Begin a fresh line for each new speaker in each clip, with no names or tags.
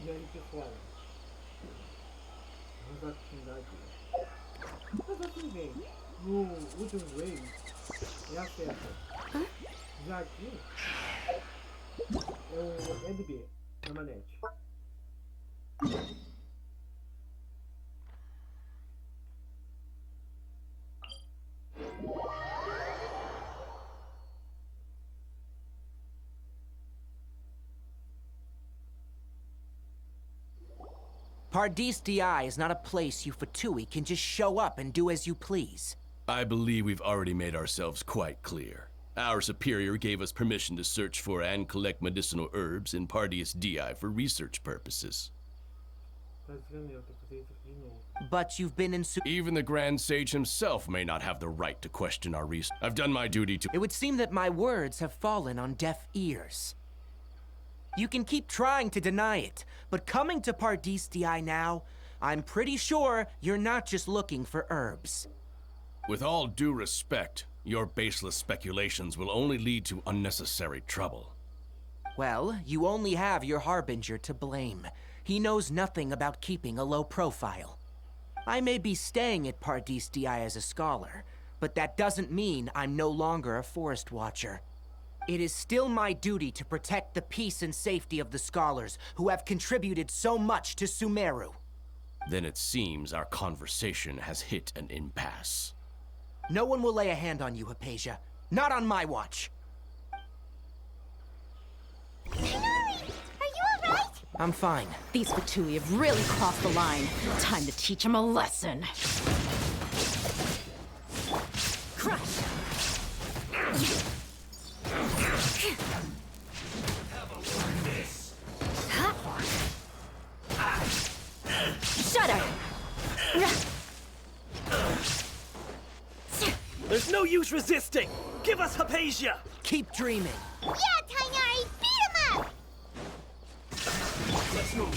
E aí, pessoal, vamos aprofundar aqui. Mas assim, gente, no último wave é a seta. Já aqui é o LB, permanente.
Pardis Dhyai is not a place you Fatui can just show up and do as you please.
I believe we've already made ourselves quite clear. Our superior gave us permission to search for and collect medicinal herbs in Pardis Dhyai for research purposes.
But you've been in
Even the Grand Sage himself may not have the right to question our research. I've done my duty to—
It would seem that my words have fallen on deaf ears. You can keep trying to deny it, but coming to Pardis Dhyai now, I'm pretty sure you're not just looking for herbs.
With all due respect, your baseless speculations will only lead to unnecessary trouble.
Well, you only have your Harbinger to blame. He knows nothing about keeping a low profile. I may be staying at Pardis Dhyai as a scholar, but that doesn't mean I'm no longer a forest watcher. It is still my duty to protect the peace and safety of the scholars who have contributed so much to Sumeru.
Then it seems our conversation has hit an impasse.
No one will lay a hand on you, Hypatia. Not on my watch.
Are you alright?
I'm fine.
These Fatui have really crossed the line. Time to teach them a lesson. Crush! Shudder!
There's no use resisting! Give us Hypatia!
Keep dreaming.
Yeah, Tainari, beat him up!
Let's move.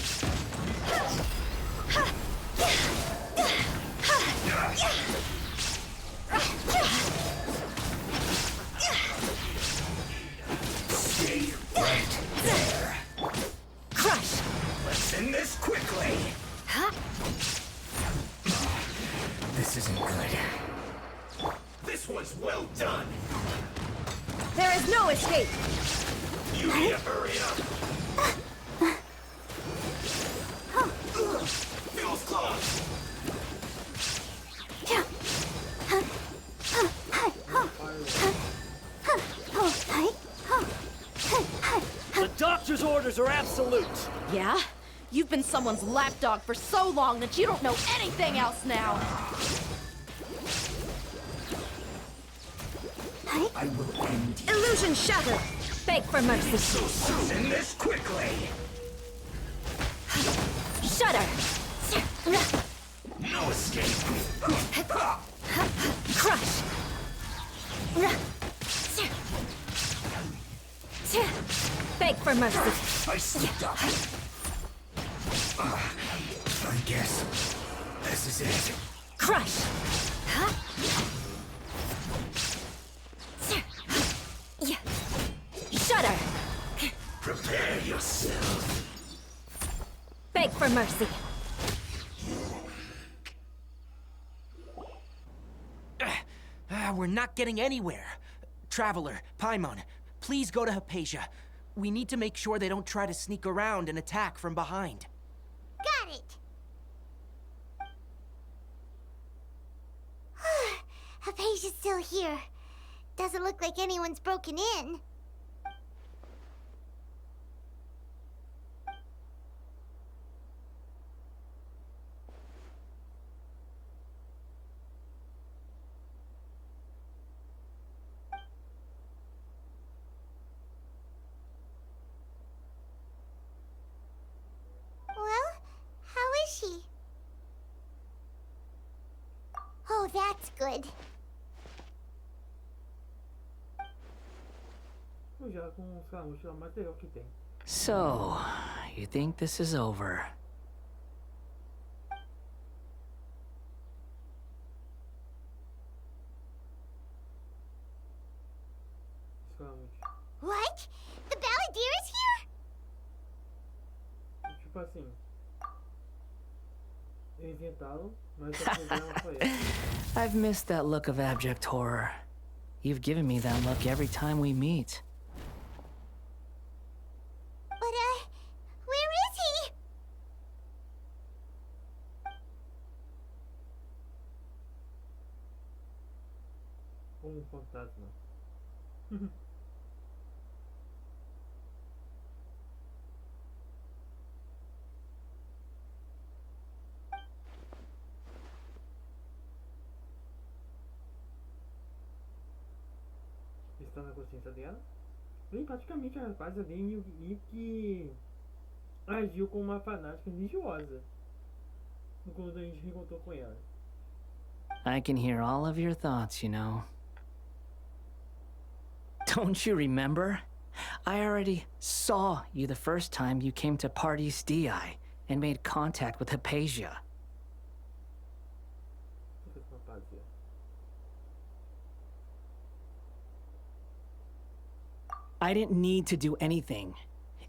Stay right there.
Crush!
Let's end this quickly. This isn't good. This was well done.
There is no escape!
You need to hurry up. Feels close.
The doctor's orders are absolute!
Yeah? You've been someone's lapdog for so long that you don't know anything else now!
I will end you.
Illusion shattered! Beg for mercy!
End this quickly.
Shudder!
No escape.
Crush! Beg for mercy!
I slipped up. I guess this is it.
Crush! Shudder!
Prepare yourself.
Beg for mercy!
We're not getting anywhere. Traveler, Paimon, please go to Hypatia. We need to make sure they don't try to sneak around and attack from behind.
Got it! Hypatia's still here. Doesn't look like anyone's broken in. Well, how is she? Oh, that's good.
Já com sei lá, mochila mais legal que tem.
So, you think this is over?
Sei lá,
What? The Balladeer is here?
tipo assim, eles tentaram, mas o problema foi esse.
I've missed that look of abject horror. You've given me that look every time we meet.
But, where is he?
Fantasma. Está na consciência dela. Bem, praticamente a rapaz ali meio que agiu como uma fanática religiosa quando a gente reencontrou com ela.
I can hear all of your thoughts, you know. Don't you remember? I already saw you the first time you came to Pardis Dhyai and made contact with Hypatia. I didn't need to do anything.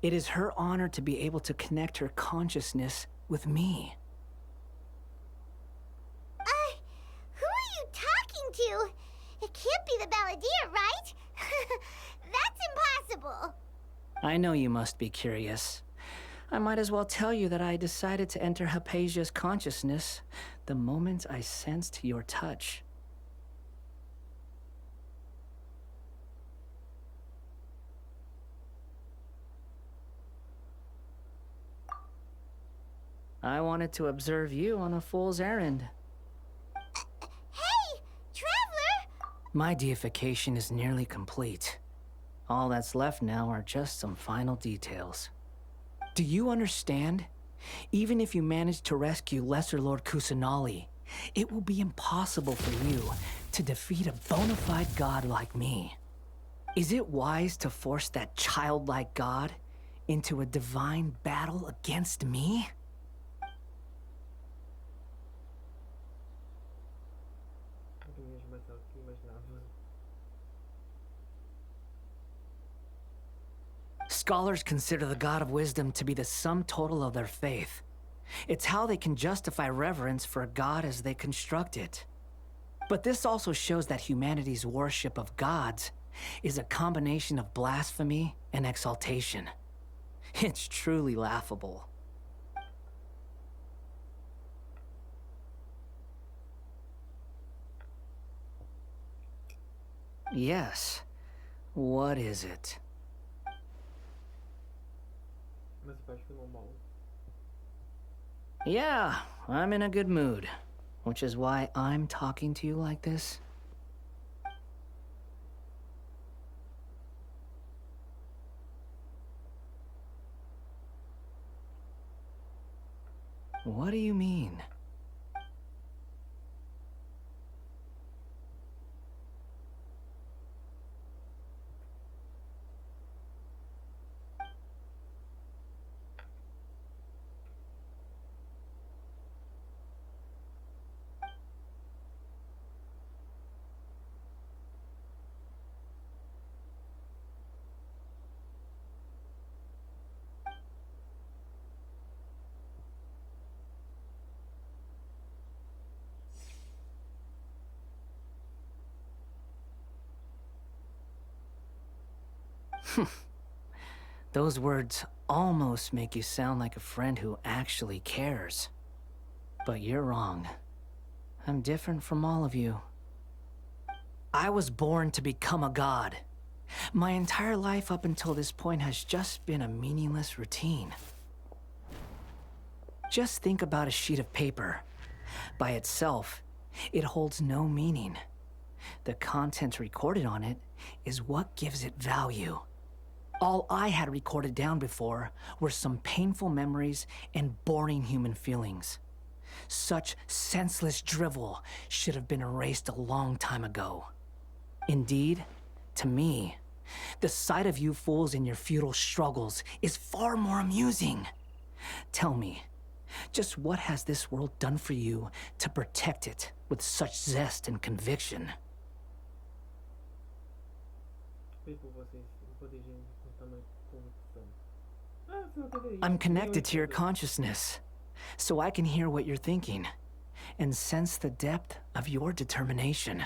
It is her honor to be able to connect her consciousness with me.
Who are you talking to? It can't be the balladeer, right? That's impossible.
I know you must be curious. I might as well tell you that I decided to enter Hypatia's consciousness the moment I sensed your touch. I wanted to observe you on a fool's errand.
Hey, traveler!
My deification is nearly complete. All that's left now are just some final details. Do you understand? Even if you manage to rescue Lesser Lord Kusanali, it will be impossible for you to defeat a bona fide god like me. Is it wise to force that childlike god into a divine battle against me? Scholars consider the God of Wisdom to be the sum total of their faith. It's how they can justify reverence for a god as they construct it. But this also shows that humanity's worship of gods is a combination of blasphemy and exaltation. It's truly laughable. Yes. What is it? Yeah, I'm in a good mood, which is why I'm talking to you like this. What do you mean? Those words almost make you sound like a friend who actually cares. But you're wrong. I'm different from all of you. I was born to become a god. My entire life up until this point has just been a meaningless routine. Just think about a sheet of paper. By itself, it holds no meaning. The content recorded on it is what gives it value. All I had recorded down before were some painful memories and boring human feelings. Such senseless drivel should have been erased a long time ago. Indeed, to me, the sight of you fools in your futile struggles is far more amusing. Tell me, just what has this world done for you to protect it with such zest and conviction?
você não entenderia.
I'm connected to your consciousness, so I can hear what you're thinking and sense the depth of your determination.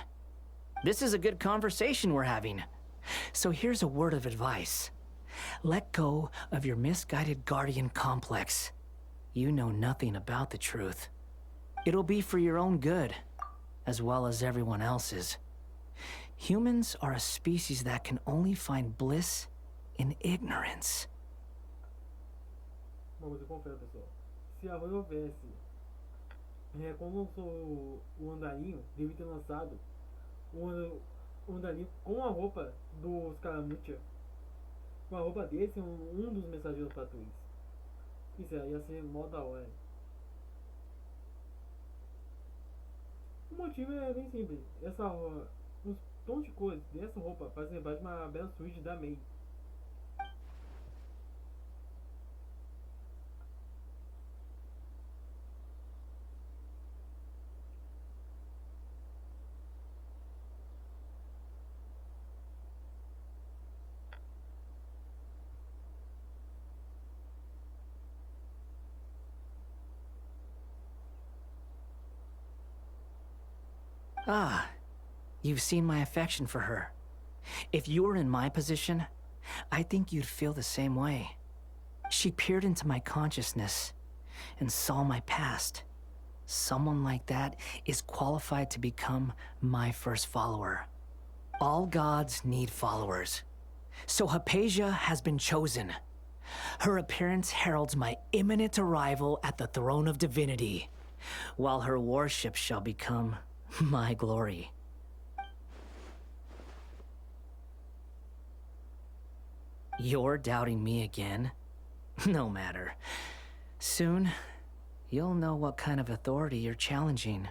This is a good conversation we're having. So here's a word of advice. Let go of your misguided guardian complex. You know nothing about the truth. It'll be for your own good, as well as everyone else's. Humans are a species that can only find bliss in ignorance.
Uma coisa, confere, pessoal. Se a Roy houvesse quando lançou o andarinho, devia ter lançado o andarinho com a roupa dos Caramucha. Com a roupa desse, um dos mensageiros patuis. Isso aí ia ser mó da hora. O motivo é bem simples. Os tons de cores dessa roupa fazem lembrar de uma bela suíte da May.
Ah, you've seen my affection for her. If you were in my position, I think you'd feel the same way. She peered into my consciousness and saw my past. Someone like that is qualified to become my first follower. All gods need followers. So Hypatia has been chosen. Her appearance heralds my imminent arrival at the throne of divinity, while her worship shall become my glory. You're doubting me again? No matter. Soon, you'll know what kind of authority you're challenging.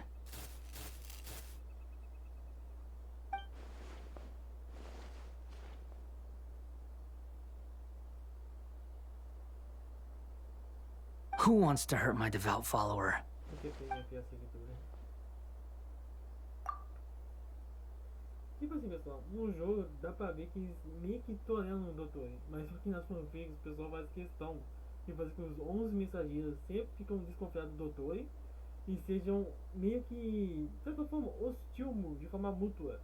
Who wants to hurt my devout follower?
Tipo assim, pessoal, no jogo dá pra ver que eles meio que toleram o doutor, mas só que nas fanfics o pessoal faz questão de fazer que os 11 mensageiros sempre ficam desconfiados do doutor e sejam meio que, de certa forma, hostil de forma mútua.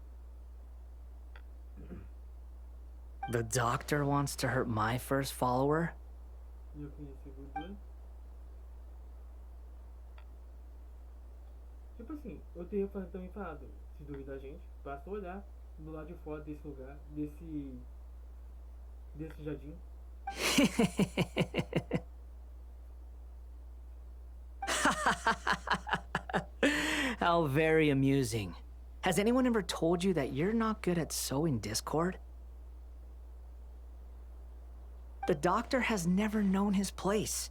The doctor wants to hurt my first follower?
E eu conheci o doutor. Tipo assim, eu teria também falado, se duvidar a gente, basta olhar do lado de fora desse lugar, desse jardim.
How very amusing. Has anyone ever told you that you're not good at sowing discord? The doctor has never known his place.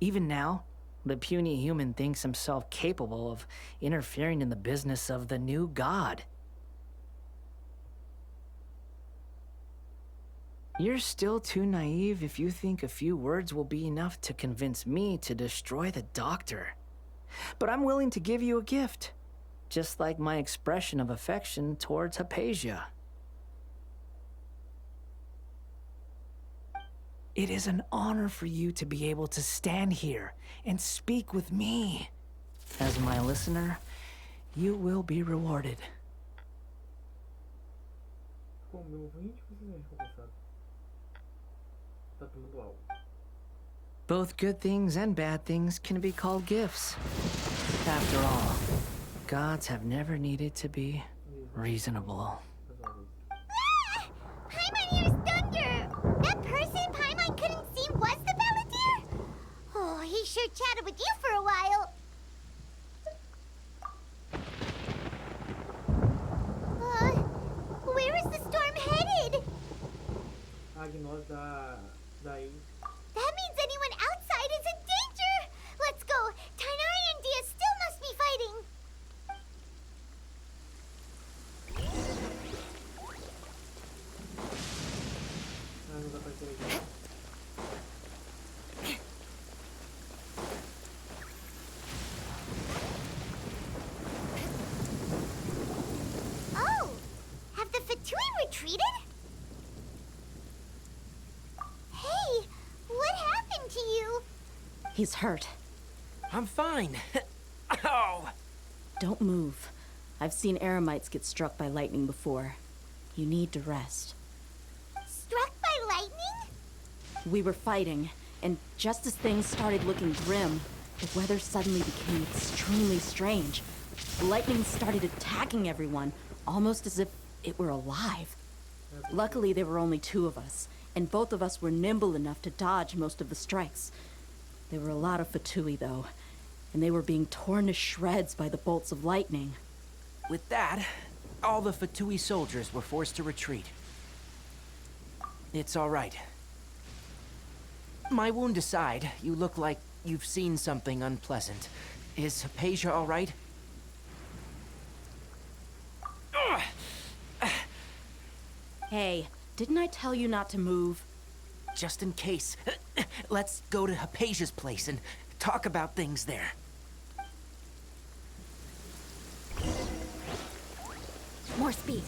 Even now, the puny human thinks himself capable of interfering in the business of the new god. You're still too naive if you think a few words will be enough to convince me to destroy the doctor. But I'm willing to give you a gift, just like my expression of affection towards Hypatia. It is an honor for you to be able to stand here and speak with me. As my listener, you will be rewarded.
Como meu ouvinte, você é recompensado. Tá tomando algo.
Both good things and bad things can be called gifts. After all, gods have never needed to be reasonable.
Paimon hears thunder! That person Paimon couldn't see was the Balladeer? Oh, he sure chatted with you for a while. Where is the storm headed?
Agnos da Il.
That means anyone outside is in danger! Let's go! Tainari and Dehya still must be fighting!
Ah, não dá pra ter aqui.
Oh! Have the Fatui retreated? Hey! What happened
He's hurt.
I'm fine. Oh!
Don't move. I've seen eremites get struck by lightning before. You need to rest.
Struck by lightning?
We were fighting, and just as things started looking grim, the weather suddenly became extremely strange. Lightning started attacking everyone, almost as if it were alive. Luckily, there were only two of us, and both of us were nimble enough to dodge most of the strikes. There were a lot of Fatui, though, and they were being torn to shreds by the bolts of lightning.
With that, all the Fatui soldiers were forced to retreat. It's all right. My wound aside, you look like you've seen something unpleasant. Is Hypatia all right?
Hey, didn't I tell you not to move?
Just in case. Let's go to Hypatia's place and talk about things there.
More speed.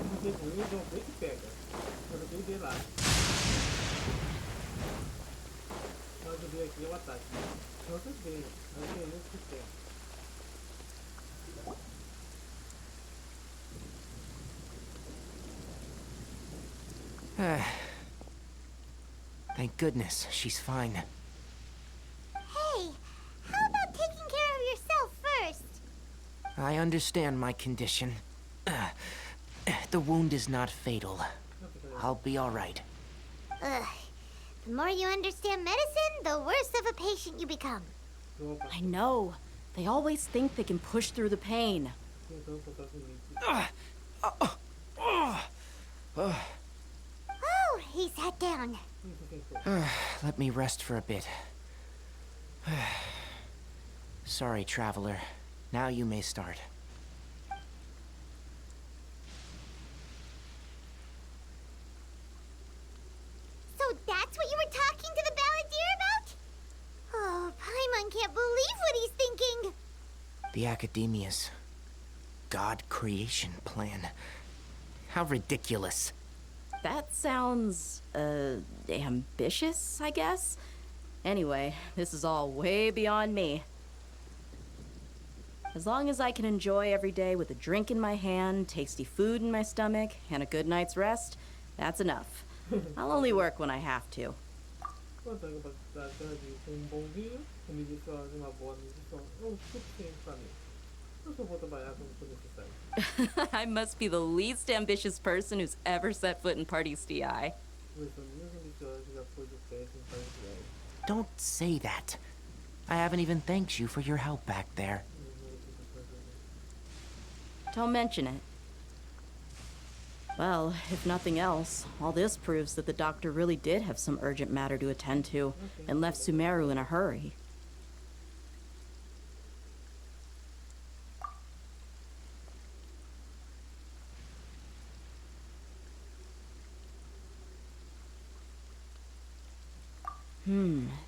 Porque com ele é um bem que pega. Eu não tenho ver lá. Mas o B aqui é o ataque. Tantas vezes. Mas é ele que pega.
Thank goodness, she's fine.
Hey, how about taking care of yourself first?
I understand my condition. The wound is not fatal. I'll be all right.
Ugh. The more you understand medicine, the worse of a patient you become.
I know. They always think they can push through the pain.
Oh, he sat down.
Let me rest for a bit. Sorry, traveler. Now you may start.
So that's what you were talking to the balladeer about? Oh, Paimon can't believe what he's thinking.
The Academia's God creation plan. How ridiculous.
That sounds, ambitious, I guess? Anyway, this is all way beyond me. As long as I can enjoy every day with a drink in my hand, tasty food in my stomach, and a good night's rest, that's enough. I'll only work when I have to. I must be the least ambitious person who's ever set foot in Pardis Dhyai.
Don't say that. I haven't even thanked you for your help back there.
Don't mention it. Well, if nothing else, all this proves that the doctor really did have some urgent matter to attend to and left Sumeru in a hurry.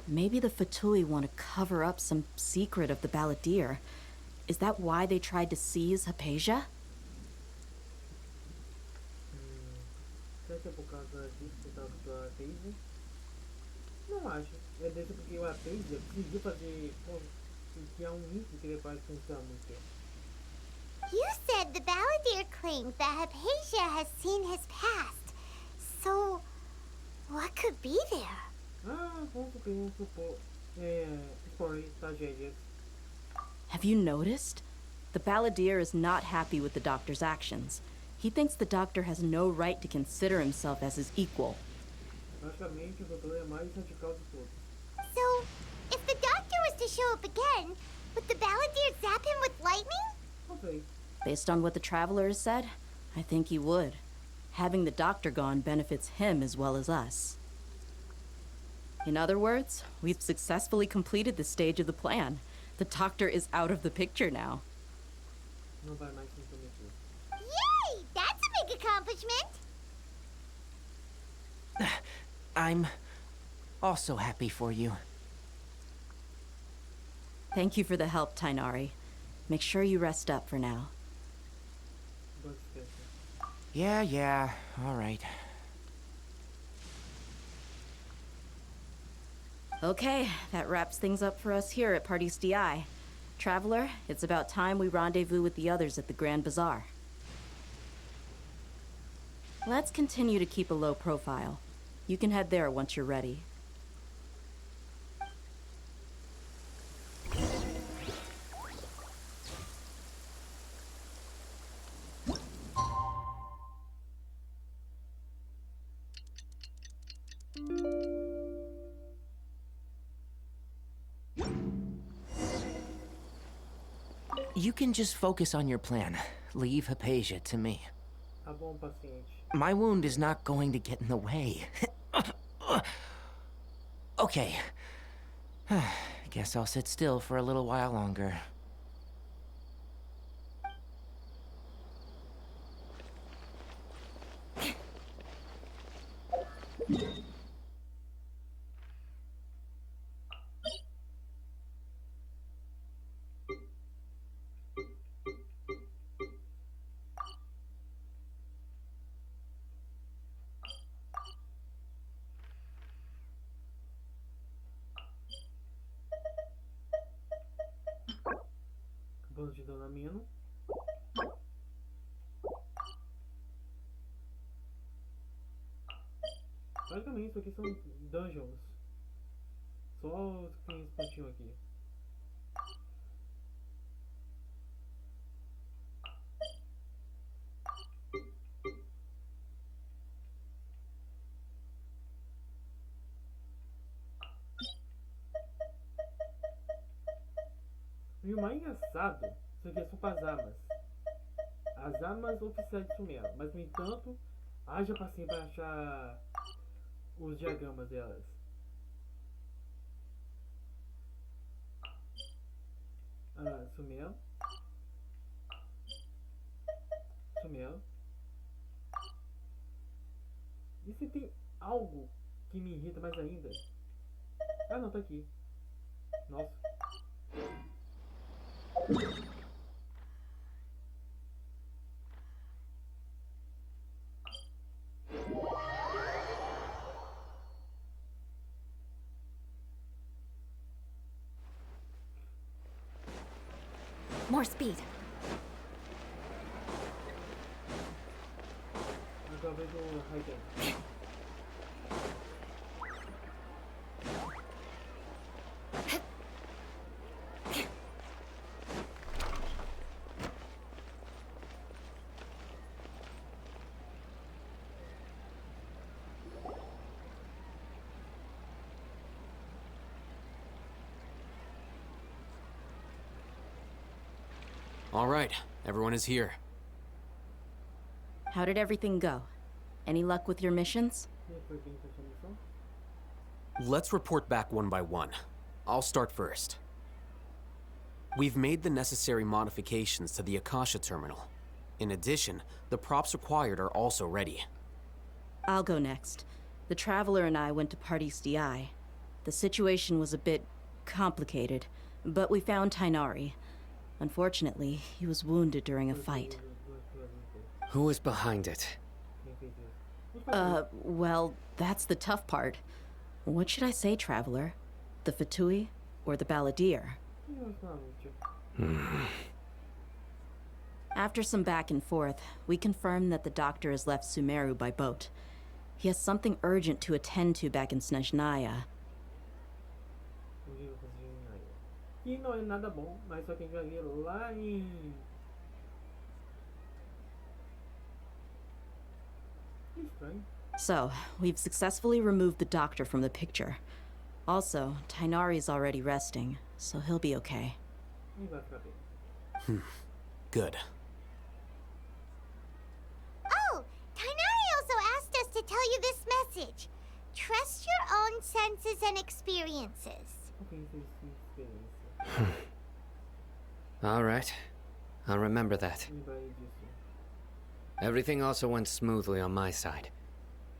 Maybe the Fatui want to cover up some secret of the balladeer. Is that why they tried to seize Hypatia?
Será que é por causa disso que tava com a Daisy? Não acho. É desse porque o Daisy conseguiu fazer que há link que ele faz funcionar muito.
You said the balladeer claimed that Hypatia has seen his past. So, what could be there?
Vamos supor. Spoiler, tragédias.
Have you noticed? The balladeer is not happy with the doctor's actions. He thinks the doctor has no right to consider himself as his equal.
Praticamente o doutor é mais radical de todos.
So, if the doctor was to show up again, would the balladeer zap him with lightning?
Okay.
Based on what the traveler has said, I think he would. Having the doctor gone benefits him as well as us. In other words, we've successfully completed this stage of the plan. The doctor is out of the picture now.
Não vai mais se intrometer.
Yay! That's a big accomplishment!
I'm also happy for you.
Thank you for the help, Tainari. Make sure you rest up for now.
Yeah, all right.
Okay, that wraps things up for us here at Pardis Dhyai. Traveler, it's about time we rendezvous with the others at the Grand Bazaar. Let's continue to keep a low profile. You can head there once you're ready.
You can just focus on your plan. Leave Hypatia to me.
Tá bom, paciente.
My wound is not going to get in the way. Okay. Guess I'll sit still for a little while longer.
Acabamos de dano a mina. Basicamente isso aqui são dungeons. Só os que tem esse pontinho aqui. E o mais engraçado, isso aqui é só para as armas. As armas oficiais de Sumer. Mas no entanto, haja paciência para achar os diagramas delas. Sumer. Sumer. E se tem algo que me irrita mais ainda? Ah não, tá aqui. Nossa.
More speed.
Agora vejo o Raiden.
All right, everyone is here.
How did everything go? Any luck with your missions?
Let's report back one by one. I'll start first. We've made the necessary modifications to the Akasha terminal. In addition, the props required are also ready.
I'll go next. The Traveler and I went to Pardis Dhyai. The situation was a bit complicated, but we found Tainari. Unfortunately, he was wounded during a fight.
Who is behind it?
Well, that's the tough part. What should I say, Traveler? The Fatui or the Balladeer? After some back and forth, we confirmed that the doctor has left Sumeru by boat. He has something urgent to attend to back in Snezhnaya.
Que não é nada bom, mas só que a gente vai ver lá em... Estranho.
So, we've successfully removed the doctor from the picture. Also, Tainari's already resting, so he'll be okay.
E vai ficar bem.
Good.
Oh, Tainari also asked us to tell you this message. Trust your own senses and experiences.
Ok, isso experiência.
All right. I'll remember that.
Lembrar disso.
Everything also went smoothly on my side.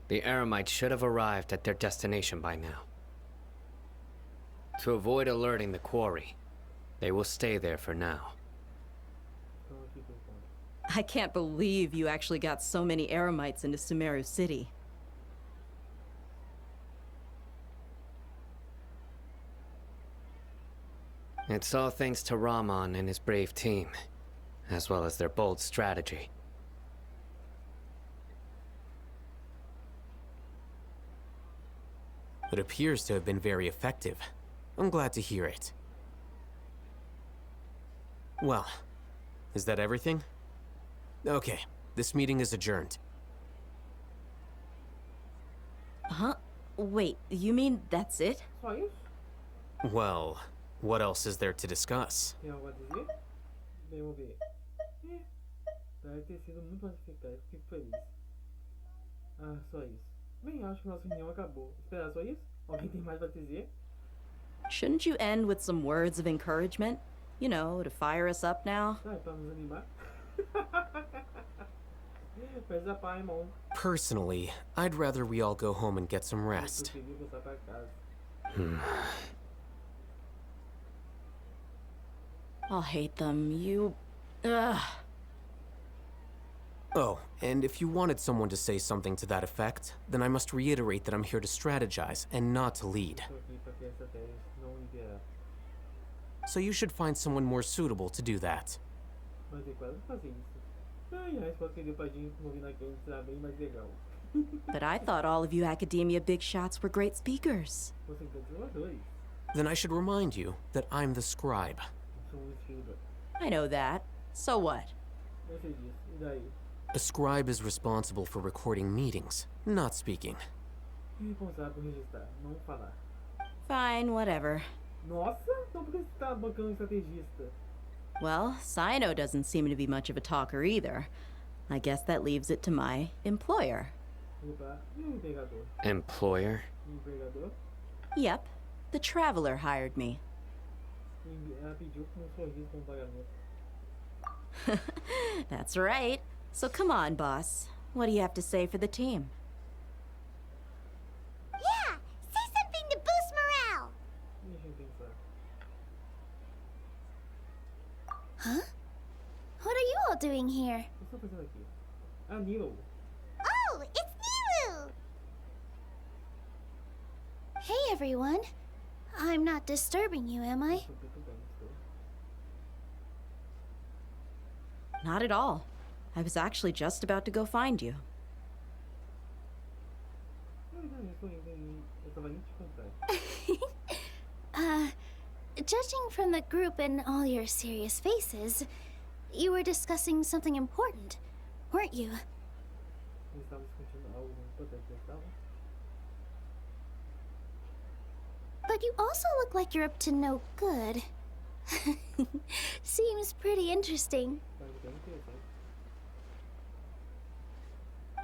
The Eremites should have arrived at their destination by now. To avoid alerting the quarry, they will stay there for now.
Então aqui por conta.
I can't believe you actually got so many Eremites into Sumeru City.
It's all thanks to Rahman and his brave team, as well as their bold strategy.
It appears to have been very effective. I'm glad to hear it. Well, is that everything? Okay, this meeting is adjourned.
Huh? Wait, you mean that's it?
Só isso?
Well, what else is there to discuss?
Tem algo a dizer? Bem, vamos ver. Deve ter sido muito mais eficaz. Fico feliz. Ah, só isso. Bem, acho que nossa reunião acabou. Esperar só isso? Alguém tem mais pra dizer?
Shouldn't you end with some words of encouragement? You know, to fire us up now?
Ah, pra nos animar? Faz a paz, irmão.
Personally, I'd rather we all go home and get some
Eu
rest.
preferi voltar pra casa.
I'll hate them. You... Ugh.
Oh, and if you wanted someone to say something to that effect, then I must reiterate that I'm here to strategize and not to lead.
Tô aqui pra criar estratégias, não liderar.
So you should find someone more suitable to do that.
Mas é quase fazer isso. Ai, a resposta que deu pra gente ouvir na game será bem mais legal.
But I thought all of you academia big shots were great speakers.
Vocês são dois.
Then I should remind you that I'm the scribe.
Sou escriba.
I know that. So what?
Eu sei disso. E daí?
A scribe is responsible for recording meetings, not speaking.
Responsável por registrar, não falar.
Fine, whatever.
Nossa, então por que você tá bancando um estrategista?
Well, Sino doesn't seem to be much of a talker either. I guess that leaves it to my employer.
Opa, e o empregador?
Employer?
O empregador?
Yep, the traveler hired me.
Ela pediu com sorriso como pagamento.
That's right. So come on, boss. What do you have to say for the team?
Yeah, say something to boost morale.
Deixa eu pensar.
Huh? What are you all doing here?
O que eu tô fazendo aqui? Ah, Nilo.
Oh, it's Nilu! Hey, everyone. I'm not disturbing you, am I?
Tô perturbando, estou.
Not at all. I was actually just about to go find you.
Eu tava indo te contar.
Judging from the group and all your serious faces, you were discussing something important, weren't you?
Eles estavam discutindo algo importante, não estavam?
But you also look like you're up to no good. Seems pretty interesting.
Tá bem interessante.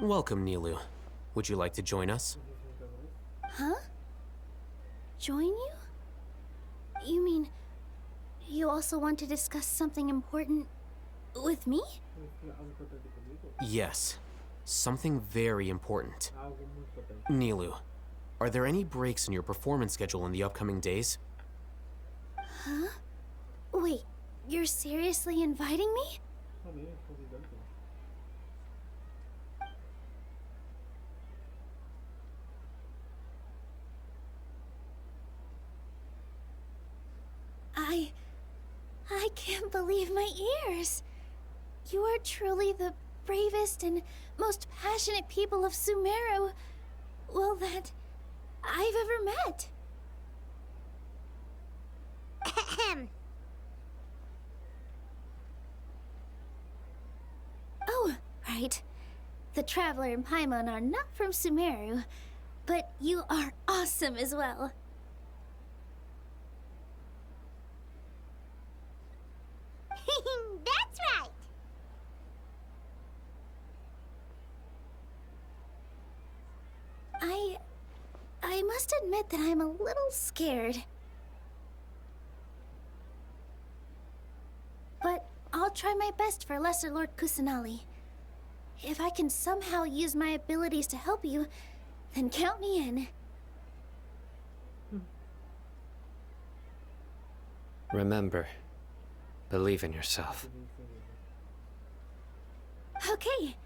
Welcome, Nilu. Would you like to join us?
Huh? Join you? You mean you also want to discuss something important with me?
Algo importante comigo?
Yes. Something very important.
Algo muito importante.
Nilu, are there any breaks in your performance schedule in the upcoming days?
Huh? Wait, you're seriously inviting me?
Realmente, convidando.
I can't believe my ears. You are truly the bravest and most passionate people of Sumeru, well, that I've ever met. Oh, right. The Traveler and Paimon are not from Sumeru, but you are awesome as well. That's right. I must admit that I'm a little scared. But I'll try my best for Lesser Lord Kusanali. If I can somehow use my abilities to help you, then count me in.
Remember, believe in yourself.
Okay.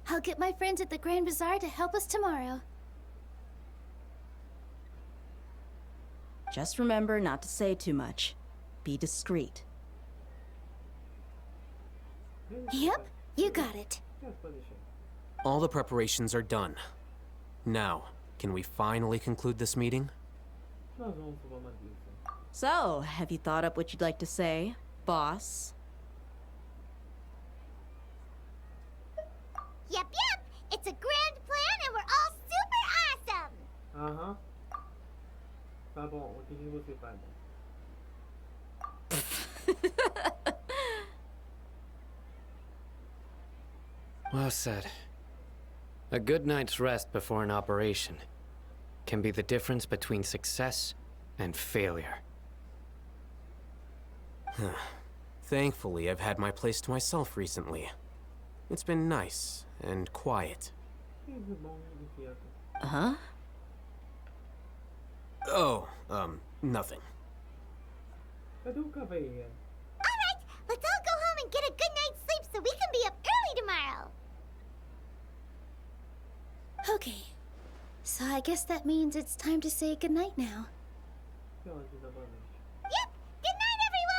I'll get my friends at the Grand Bazaar to help us tomorrow.
Just remember not to say too much. be discreet.
Yep, you got it.
All the preparations are done. Now, can we finally conclude this meeting?
Nós vamos tomar uma dívida.
So, have you thought up what you'd like to say, boss?
Yep. It's a grand plan and we're all super awesome.
Aham. Tá bom, o que você faz?
Well said. A good night's rest before an operation can be the difference between success and failure.
Thankfully, I've had my place to myself recently. It's been nice and quiet.
Huh?
Oh, nothing.
Cadê o cavaleiro?
Alright, let's all go home and get a good night's sleep so we can be up early tomorrow.
Okay. So I guess that means it's time to say goodnight now.
Que horas da boa noite?
Yep, good night everyone.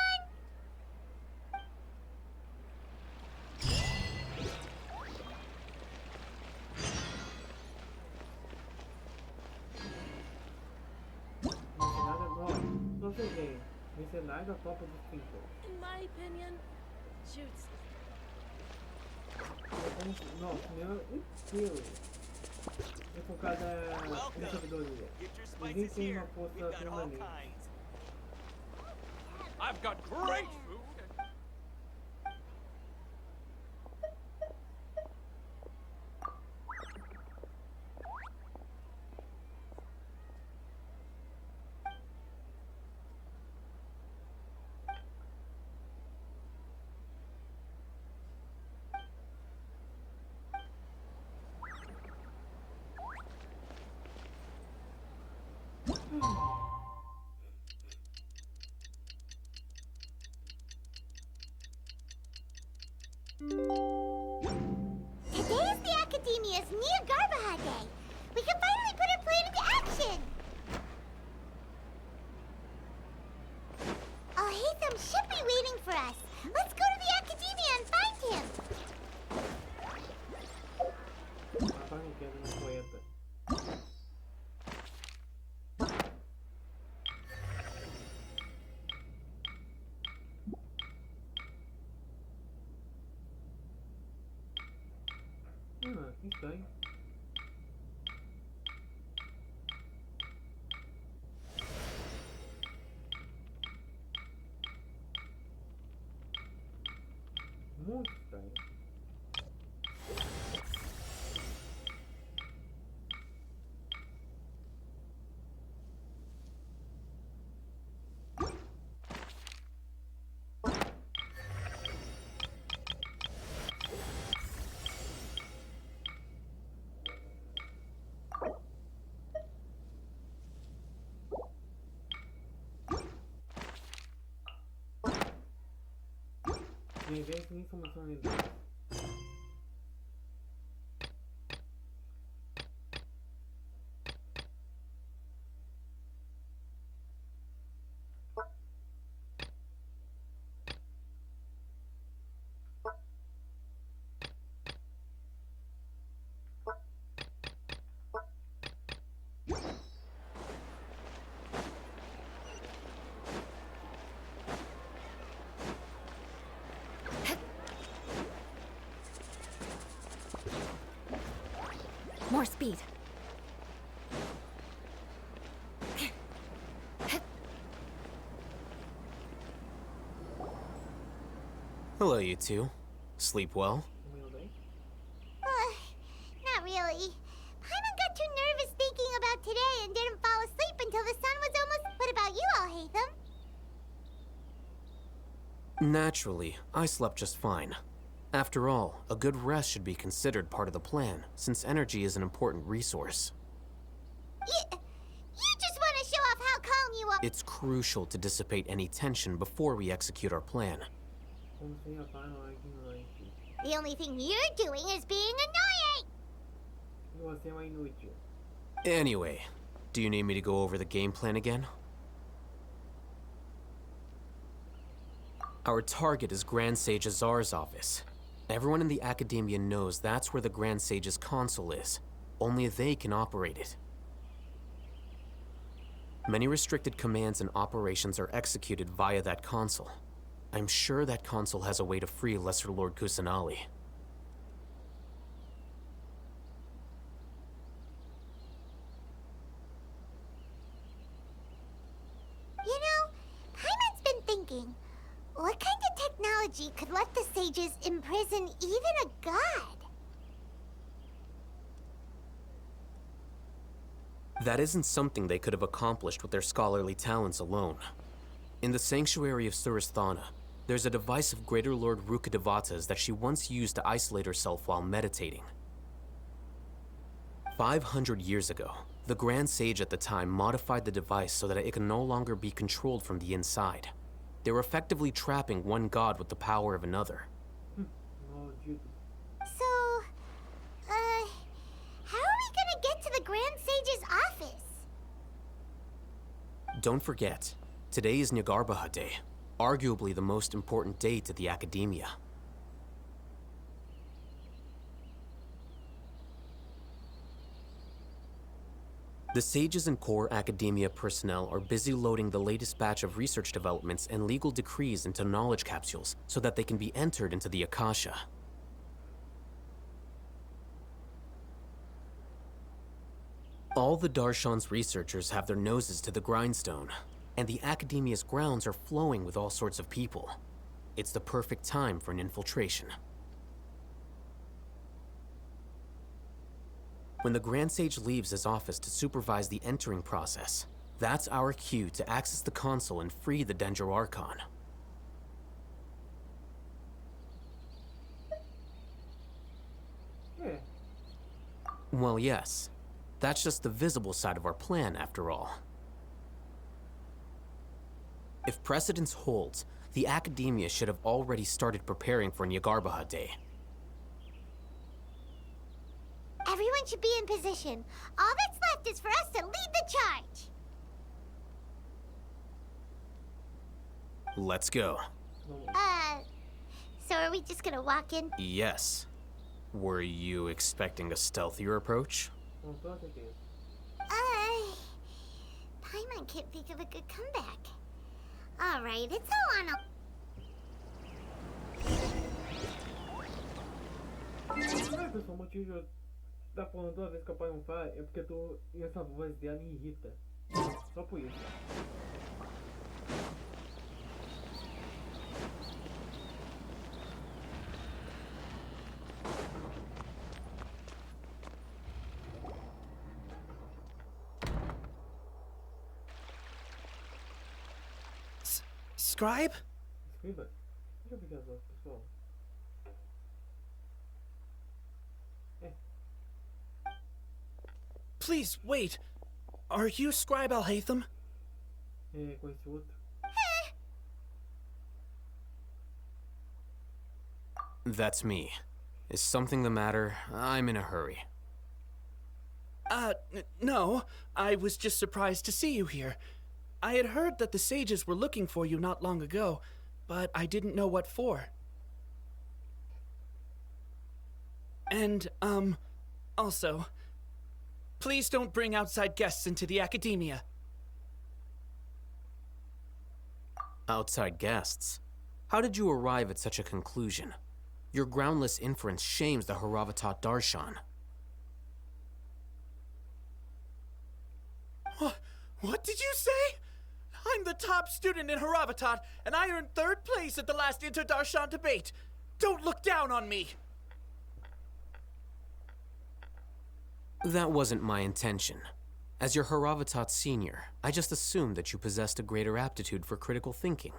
Mercenário da Copa dos Pintos.
In my opinion, shoots.
Não, o meu inteiro é focado na sabedoria. Ninguém tem uma força permanente.
I've got great food.
Today is the Academia's new Garbaha Day. We can finally put our plan into action. Al-Haytham should be waiting for us. Let's go to the Academia and find him.
Apaga queda no poeta. Estranho. Muito estranho. Niveis de informação relevante.
More speed.
Hello, you two. Sleep well?
Not really. Paimon got too nervous thinking about today and didn't fall asleep until the sun was almost... What about you, Al-Haytham?
Naturally, I slept just fine. After all, a good rest should be considered part of the plan, since energy is an important resource.
You just want to show off how calm you are.
It's crucial to dissipate any tension before we execute our plan.
The only thing you're doing is being annoying.
Anyway, do you need me to go over the game plan again? Our target is Grand Sage Azar's office. Everyone in the Academia knows that's where the Grand Sage's console is. Only they can operate it. Many restricted commands and operations are executed via that console. I'm sure that console has a way to free Lesser Lord Kusanali.
You know, Paimon's been thinking, what kind of technology could let the sages imprison even a god?
That isn't something they could have accomplished with their scholarly talents alone. In the sanctuary of Suristhana, there's a device of Greater Lord Rukkhadevata's that she once used to isolate herself while meditating. 500 years ago, the Grand Sage at the time modified the device so that it can no longer be controlled from the inside. They were effectively trapping one god with the power of another.
So, how are we gonna get to the Grand Sage's office?
Don't forget, today is Nyagarbha Day, arguably the most important day to the Academia. The sages and core Academia personnel are busy loading the latest batch of research developments and legal decrees into knowledge capsules so that they can be entered into the Akasha. All the Darshan's researchers have their noses to the grindstone, and the Academia's grounds are flowing with all sorts of people. It's the perfect time for an infiltration. When the Grand Sage leaves his office to supervise the entering process, that's our cue to access the console and free the Dendro Archon. Well, yes. That's just the visible side of our plan, after all. If precedence holds, the Academia should have already started preparing for Nyagarbha Day.
Everyone should be in position. All that's left is for us to lead the charge.
Let's go.
So are we just gonna walk in?
Yes. Were you expecting a stealthier approach?
Paimon can't think of a good comeback. Alright, it's all on a...
O motivo de eu estar falando toda vez que o pai não fala é porque essa voz dela me irrita. Só por isso.
Scribe?
Escriba? Deixa eu pegar as outras, pessoal.
Please, wait. Are you Scribe Al-Haytham?
Com esse outro.
That's me. Is something the matter? I'm in a hurry.
No. I was just surprised to see you here. I had heard that the sages were looking for you not long ago, but I didn't know what for. And, also, please don't bring outside guests into the Academia.
Outside guests? How did you arrive at such a conclusion? Your groundless inference shames the Haravatat Darshan.
What did you say? I'm the top student in Haravatat, and I earned 3rd place at the last Inter-Darshan debate. Don't look down on me!
That wasn't my intention. As your Haravatat senior, I just assumed that you possessed a greater aptitude for critical thinking.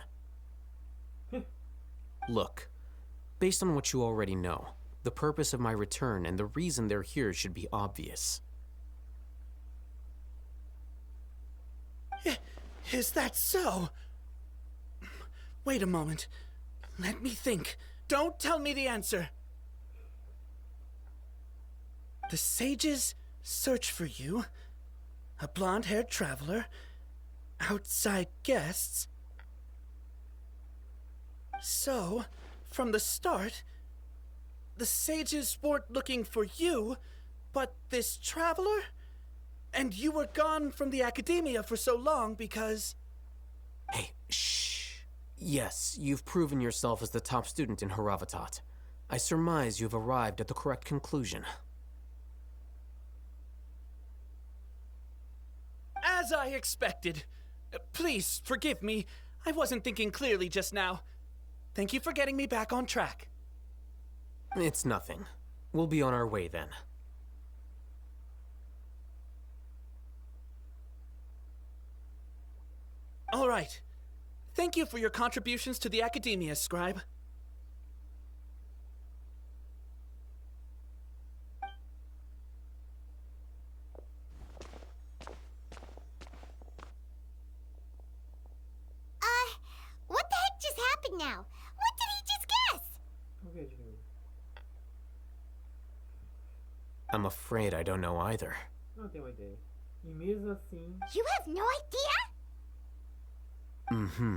Look, based on what you already know, the purpose of my return and the reason they're here should be obvious.
Is that so? Wait a moment. Let me think. Don't tell me the answer. The sages search for you. A blonde-haired traveler. Outside guests. So, from the start, the sages weren't looking for you, but this traveler? And you were gone from the academia for so long because...
Hey, shh. Yes, you've proven yourself as the top student in Haravatat. I surmise you've arrived at the correct conclusion.
As I expected. Please, forgive me. I wasn't thinking clearly just now. Thank you for getting me back on track.
It's nothing. We'll be on our way then.
All right. Thank you for your contributions to the academia, Scribe.
What the heck just happened now? What did he just guess?
Okay, Jimmy.
I'm afraid I don't know either.
Não tenho uma ideia. E mesmo assim...
You have no idea?
Mm-hmm.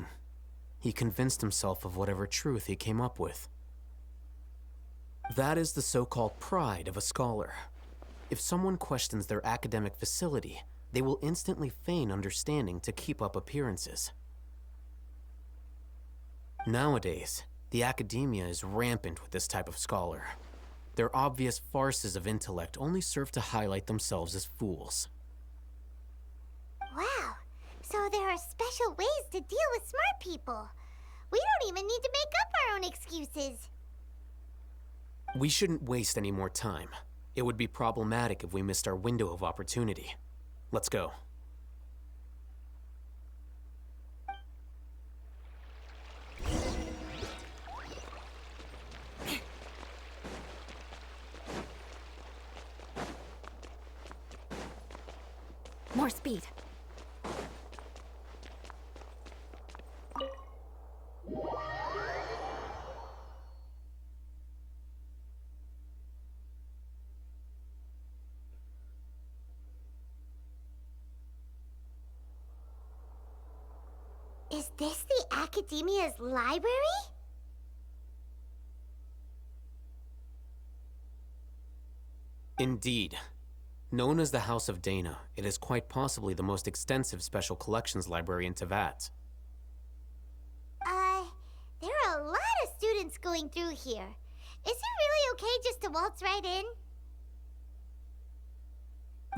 He convinced himself of whatever truth he came up with. That is the so-called pride of a scholar. If someone questions their academic facility, they will instantly feign understanding to keep up appearances. Nowadays, the academia is rampant with this type of scholar. Their obvious farces of intellect only serve to highlight themselves as fools.
Wow. So there are special ways to deal with smart people. We don't even need to make up our own excuses.
We shouldn't waste any more time. It would be problematic if we missed our window of opportunity. Let's go.
More speed.
Is this the Academia's library?
Indeed. Known as the House of Dehya, it is quite possibly the most extensive special collections library in Teyvat.
There are a lot of students going through here. Is it really okay just to waltz right in?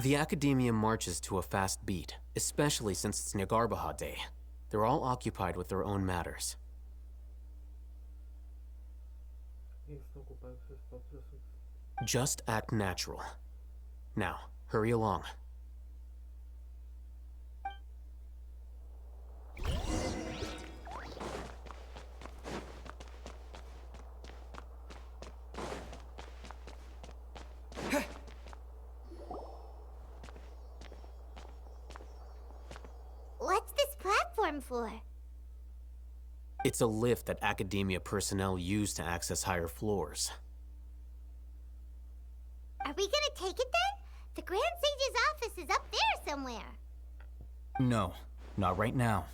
The Academia marches to a fast beat, especially since it's Nagarbaha Day. They're all occupied with their own matters.
Eles estão ocupados com seus próprios assuntos.
Just act natural. Now, hurry along.
What's this platform for?
It's a lift that Academia personnel use to access higher floors.
Are we gonna take it then? The Grand Sage's office is up there somewhere.
No, not right now.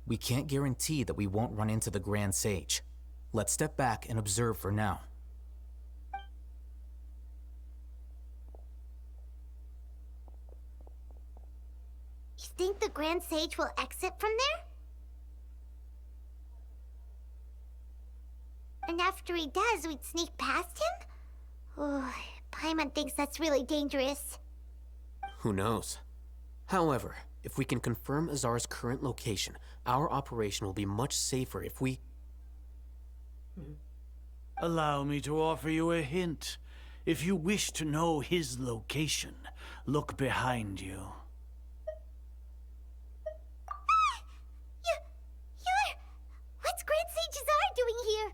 We can't guarantee that we won't run into the Grand Sage. Let's step back and observe for now.
You think the Grand Sage will exit from there? And after he does, we'd sneak past him? Oh, Paimon thinks that's really dangerous.
Who knows? However, if we can confirm Azar's current location, our operation will be much safer if we...
Allow me to offer you a hint. If you wish to know his location, look behind you.
What's Grand Sage Azar doing here?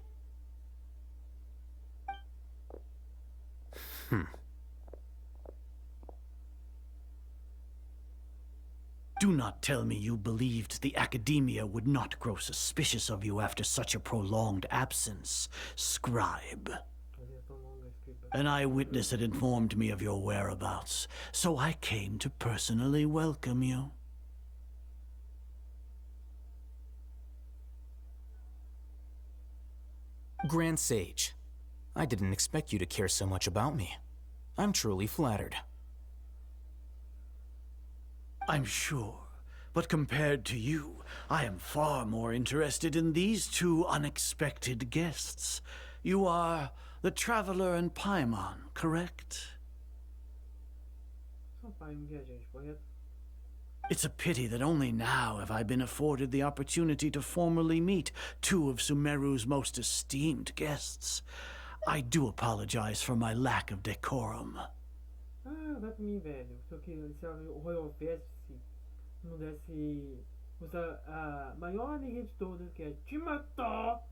Do not tell me you believed the Academia would not grow suspicious of you after such a prolonged absence, Scribe. An eyewitness had informed me of your whereabouts, so I came to personally welcome you.
Grand Sage, I didn't expect you to care so much about me. I'm truly flattered.
I'm sure, but compared to you, I am far more interested in these two unexpected guests. You are the Traveler and Paimon, correct?
São Paimon viajante, correto?
It's a pity that only now have I been afforded the opportunity to formally meet two of Sumeru's most esteemed guests. I do apologize for my lack of decorum.
Ah, vai pra mim, velho. Só que se a Royal Fest não desse usar a maior alegria de todas, que é te matar,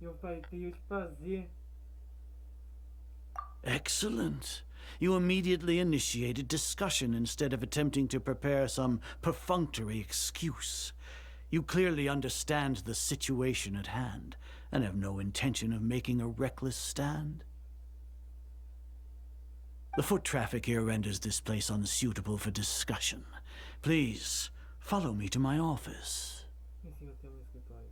eu teria que fazer.
Excellent. You immediately initiated discussion instead of attempting to prepare some perfunctory excuse. You clearly understand the situation at hand and have no intention of making a reckless stand. The foot traffic here renders this place unsuitable for discussion. Please, follow me to my office.
Ensino até meu escritório.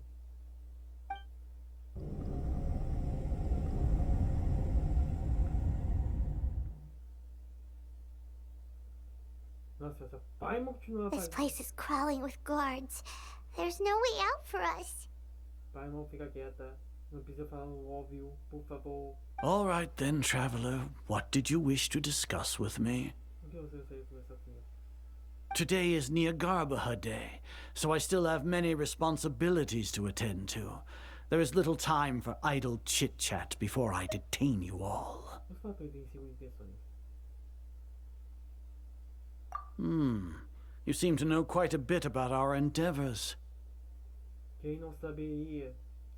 Nossa, essa Paimon continua
This place is crawling with guards. There's no way out for us.
Paimon, fica quieta. Não precisa falar o óbvio, por favor.
All right then, traveler. What did you wish to discuss with me?
O que você gostaria de conversar comigo?
Today is Niagarbaha Day, so I still have many responsibilities to attend to. There is little time for idle chit-chat before I detain you all.
Os fatores têm segundas intenções.
You seem to know quite a bit about our endeavors.
Quem não saberia?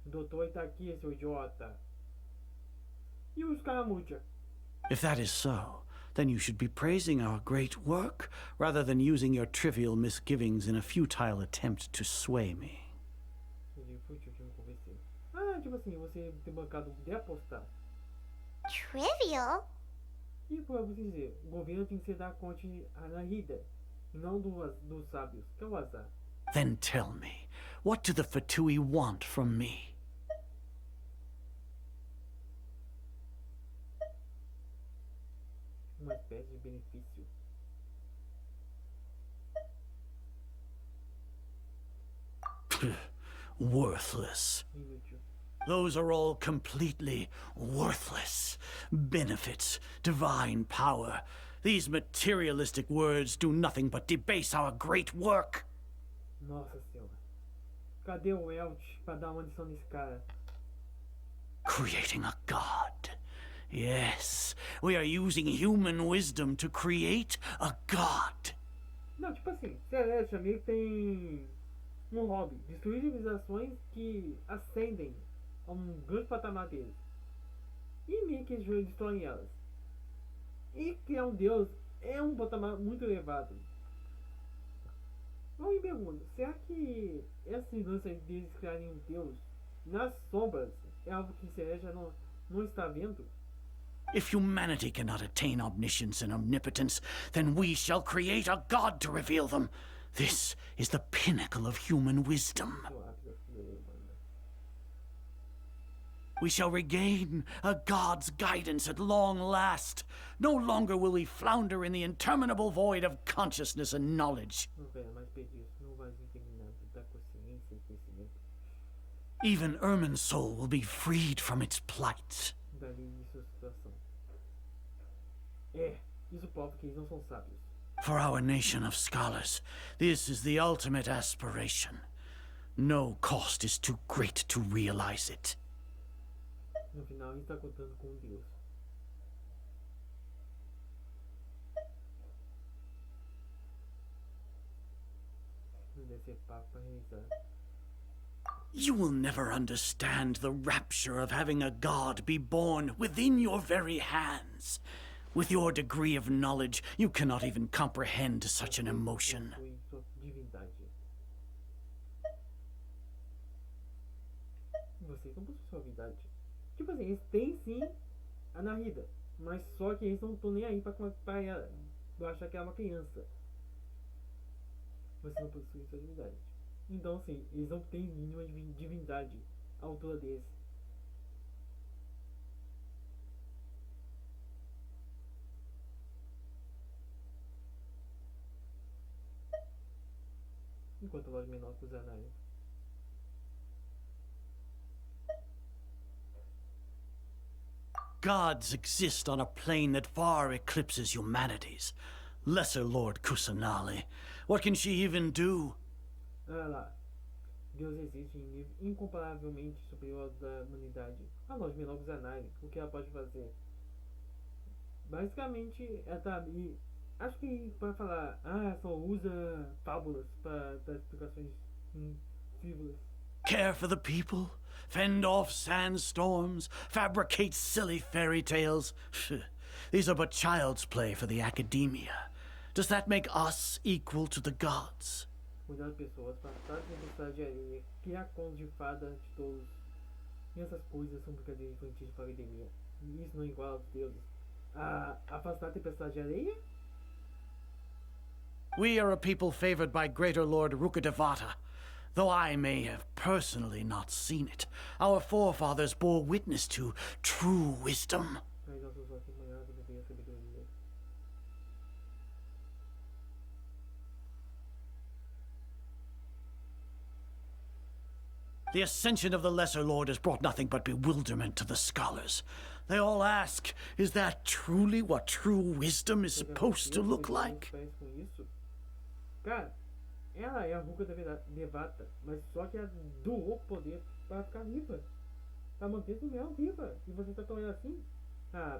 O doutor está aqui, seu idiota. E os caramúcha?
If that is so, then you should be praising our great work, rather than using your trivial misgivings in a futile attempt to sway me.
Ah, tipo assim, você ter bancado de apostar.
Trivial?
E pra você dizer, o governo tem que ser da conta na rida, e não dos sábios, que é o azar.
Then tell me, what do the Fatui want from me?
Uma espécie de benefício.
Worthless.
Inútil.
Those are all completely worthless. Benefits, divine power. These materialistic words do nothing but debase our great work.
Nossa senhora. Cadê o Elch pra dar uma lição nesse cara?
Creating a god. Yes, we are using human wisdom to create a god.
Não, tipo assim, Celeste meio que tem um hobby. Destruir civilizações que ascendem a um grande patamar deles. E meio que eles destroem elas. E criar um deus é um patamar muito elevado. Eu me pergunto, será que essa lance deles criarem um deus nas sombras é algo que Celeste já não está vendo?
If humanity cannot attain omniscience and omnipotence, then we shall create a god to reveal them. This is the pinnacle of human wisdom. We shall regain a god's guidance at long last. No longer will we flounder in the interminable void of consciousness and knowledge. Even Ermin's soul will be freed from its plight.
Isso prova que eles não são sábios.
For our nation of scholars, this is the ultimate aspiration. No cost is too great to realize it.
No final, ele está contando com Deus. Não deve ser papo para realizar.
You will never understand the rapture of having a god be born within your very hands. With your degree of knowledge, you cannot even comprehend such an emotion.
Você não possui sua divindade. Tipo assim, eles têm sim a Narida, mas só que eles não estão nem aí pra achar que é uma criança. Você não possui sua divindade. Então, assim, eles não têm nenhuma divindade à altura deles. enquanto a loja menor que usá-lo.
Gods exist on a plane that far eclipses humanity's. Lesser Lord Kusanali. What can she even do?
Olha lá. Deus existe em nível incomparavelmente superior ao da humanidade. A loja menor que usá-lo. O que ela pode fazer? Basicamente, ela tá ali. Acho que para falar, só usa fábulas para dar explicações frívolas.
Care for the people? Fend off sandstorms? Fabricate silly fairy tales? These are but child's play for the academia. Does that make us equal to the gods?
Cuidar de pessoas, afastar tempestade de areia, criar contos de fada de tolos. E essas coisas são brincadeiras infantis para a academia. E isso não iguala aos deuses. Afastar a tempestade de areia?
We are a people favored by Greater Lord Rukadevata. Though I may have personally not seen it, our forefathers bore witness to true wisdom. The ascension of the Lesser Lord has brought nothing but bewilderment to the scholars. They all ask, is that truly what true wisdom is supposed to look like?
Cara, ela é a Rukadevata, mas só que ela doou poder para ficar viva. Para manter o mel viva. E você tá tão assim?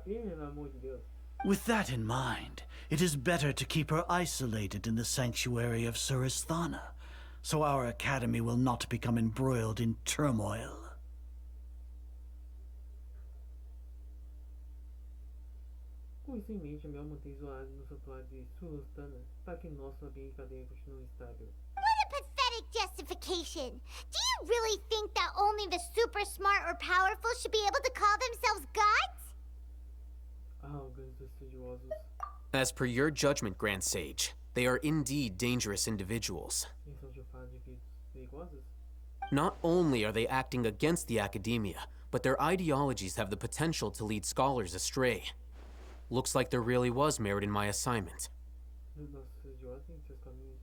Pelo amor de Deus.
With that in mind, it is better to keep her isolated in the sanctuary of Suristhana, so our academy will not become embroiled in turmoil.
Com isso em mente, é melhor manter isolado no santuário de Suristhana para que nosso ambiente cadeia continue estável.
What a pathetic justification! Do you really think that only the super smart or powerful should be able to call themselves gods?
Arrogantes estudiosos.
As per your judgment, Grand Sage, they are indeed dangerous individuals. Not only are they acting against the academia, but their ideologies have the potential to lead scholars astray. Looks like there really was merit in my assignment.
Nossos idiotas têm seus caminhos.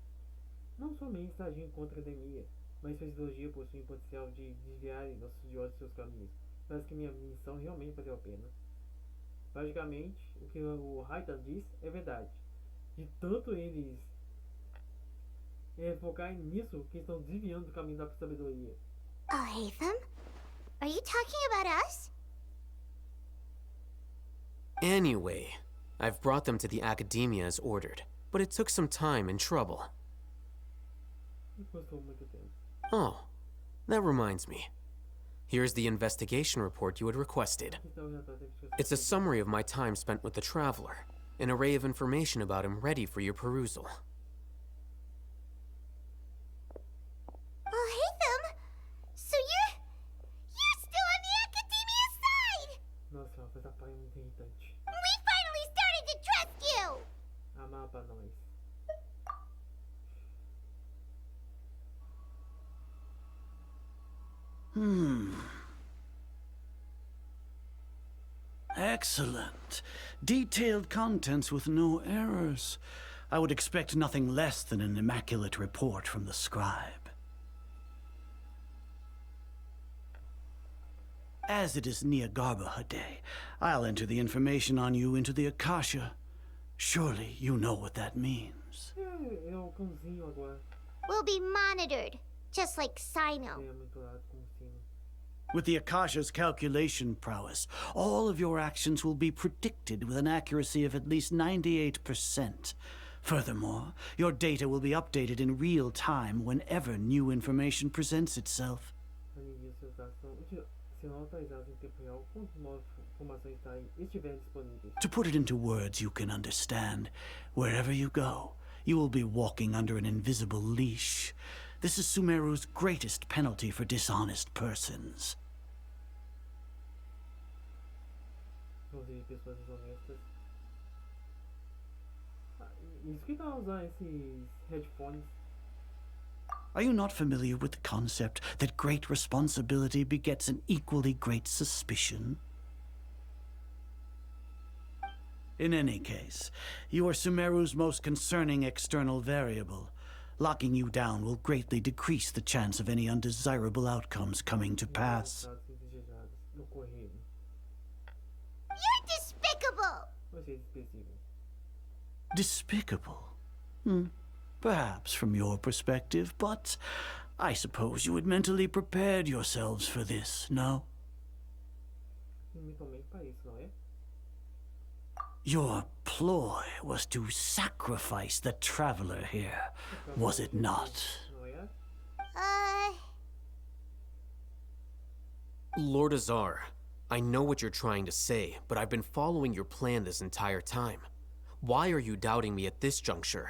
Não somente agindo contra a academia, mas sua ideologia possui o potencial de desviarem nossos idiotas de seus caminhos. Parece que minha missão realmente valeu a pena. Logicamente, o que o Raitan diz é verdade. De tanto eles focarem nisso, que estão desviando do caminho da sabedoria.
Oh, Hatham? Are you talking about us?
Anyway, I've brought them to the academia as ordered, but it took some time and trouble. Oh, that reminds me. Here's the investigation report you had requested. It's a summary of my time spent with the Traveler, an array of information about him ready for your perusal.
Oh, Hatham! So you're still on the academia side!
Nossa, essa pai é muito irritante.
We finally started to trust you!
Amar pra nós.
Excellent. Detailed contents with no errors. I would expect nothing less than an immaculate report from the scribe. As it is Niagarbha Day, I'll enter the information on you into the Akasha. Surely you know what that means.
É o cãozinho agora.
We'll be monitored, just like Sino.
With the Akasha's calculation prowess, all of your actions will be predicted with an accuracy of at least 98%. Furthermore, your data will be updated in real time whenever new information presents itself. To put it into words you can understand, wherever you go, you will be walking under an invisible leash. This is Sumeru's greatest penalty for dishonest persons. Are you not familiar with the concept that great responsibility begets an equally great suspicion? In any case, you are Sumeru's most concerning external variable. Locking you down will greatly decrease the chance of any undesirable outcomes coming to pass.
You're despicable!
Despicable? Perhaps from your perspective, but I suppose you had mentally prepared yourselves for this, no? Your ploy was to sacrifice the traveler here, was it not?
Lord Azar, I know what you're trying to say, but I've been following your plan this entire time. Why are you doubting me at this juncture?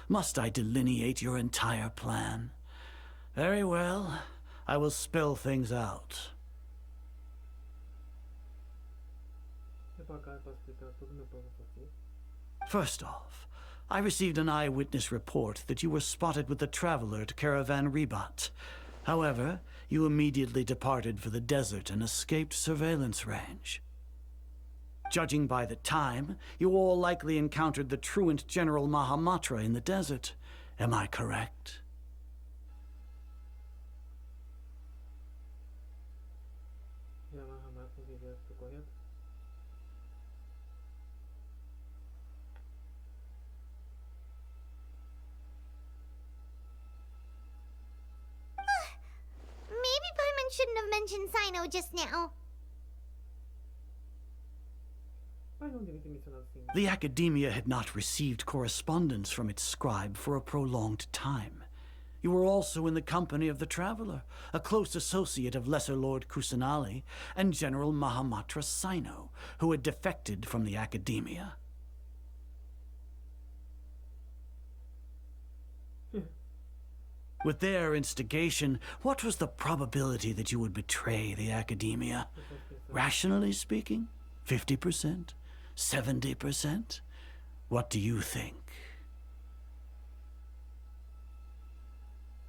Must I delineate your entire plan? Very well. I will spell things out. First off, I received an eyewitness report that you were spotted with the traveler at Caravan Ribat. However, you immediately departed for the desert and escaped surveillance range. Judging by the time, you all likely encountered the truant General Mahamatra in the desert. Am I correct?
Maybe Paimon shouldn't have mentioned Sino just now.
The Academia had not received correspondence from its scribe for a prolonged time. You were also in the company of the Traveler, a close associate of Lesser Lord Kusanali and General Mahamatra Sino, who had defected from the Academia. With their instigation, what was the probability that you would betray the Academia? Rationally speaking, 50%? 70%? What do you think?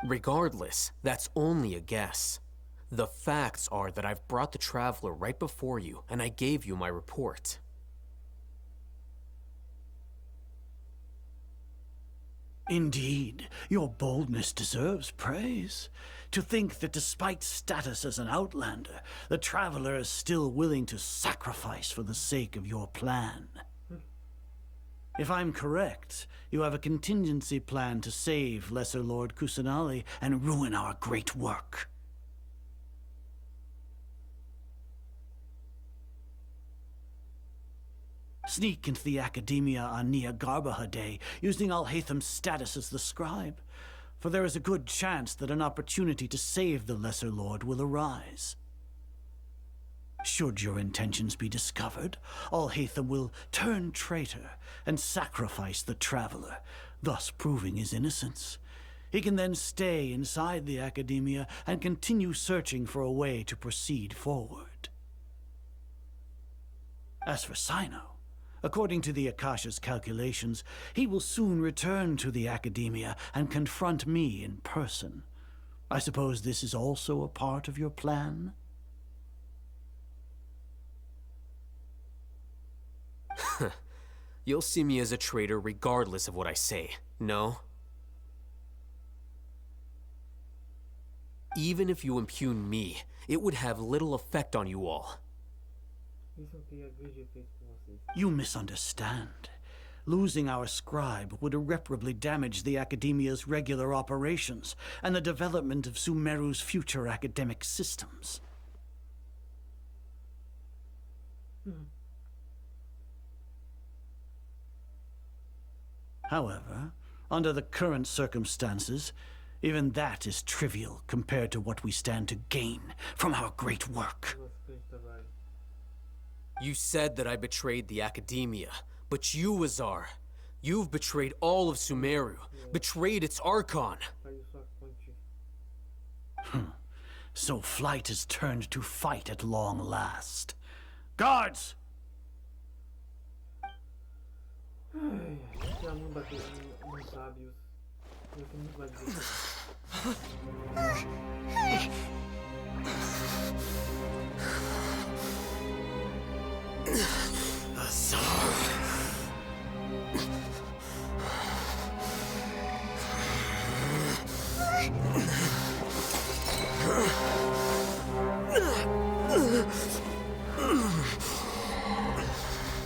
Regardless, that's only a guess. The facts are that I've brought the Traveler right before you, and I gave you my report.
Indeed, your boldness deserves praise. To think that despite status as an outlander, the Traveler is still willing to sacrifice for the sake of your plan. If I'm correct, you have a contingency plan to save Lesser Lord Kusanali and ruin our great work. Sneak into the Academia on Nia Garbaha Day, using Alhaitham's status as the scribe, for there is a good chance that an opportunity to save the Lesser Lord will arise. Should your intentions be discovered, Alhaitham will turn traitor and sacrifice the Traveler, thus proving his innocence. He can then stay inside the Academia and continue searching for a way to proceed forward. As for Sino, according to the Akasha's calculations, he will soon return to the Academia and confront me in person. I suppose this is also a part of your plan?
You'll see me as a traitor regardless of what I say, no? Even if you impugn me, it would have little effect on you all.
You misunderstand. Losing our scribe would irreparably damage the Academia's regular operations and the development of Sumeru's future academic systems. However, under the current circumstances, even that is trivial compared to what we stand to gain from our great work.
You said that I betrayed the Academia, but you, Azar, you've betrayed all of Sumeru, betrayed its Archon.
So flight has turned to fight at long last. Guards!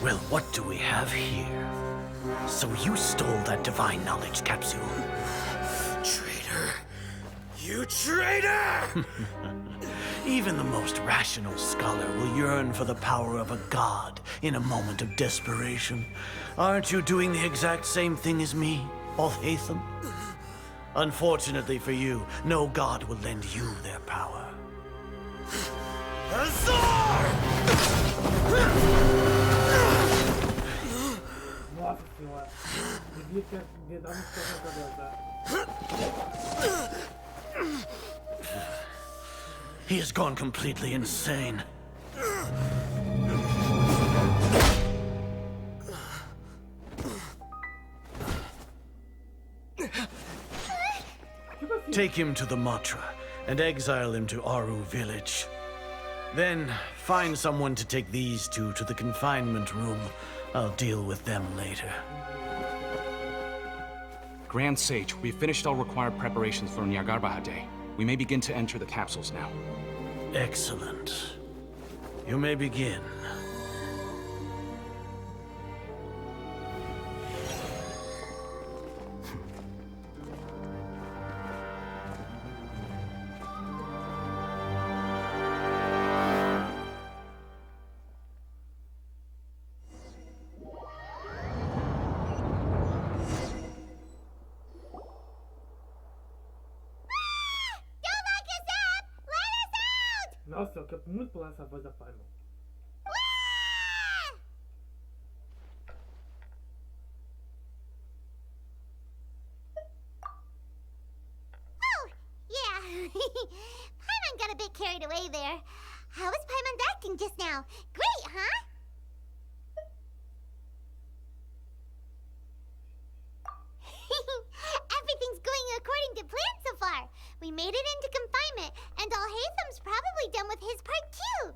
Well, what do we have here? So you stole that divine knowledge capsule.
Traitor! You traitor!
Even the most rational scholar will yearn for the power of a god in a moment of desperation. Aren't you doing the exact same thing as me, Al-Haytham? Unfortunately for you, no god will lend you their power.
Nossa senhora. Devia ter dado um soco na cabeça.
He has gone completely insane. Take him to the Matra and exile him to Aru village. Then find someone to take these two to the confinement room. I'll deal with them later.
Grand Sage, we've finished all required preparations for Nyargarbahade. We may begin to enter the capsules now.
Excellent. You may begin.
Nossa, eu quero muito pular essa voz da Paimon.
Oh, yeah. Paimon got a bit carried away there. How was Paimon's acting just now? Great, huh? Everything's going according to plan so far. We made it into confinement, and Al-Haytham's probably done with his part too.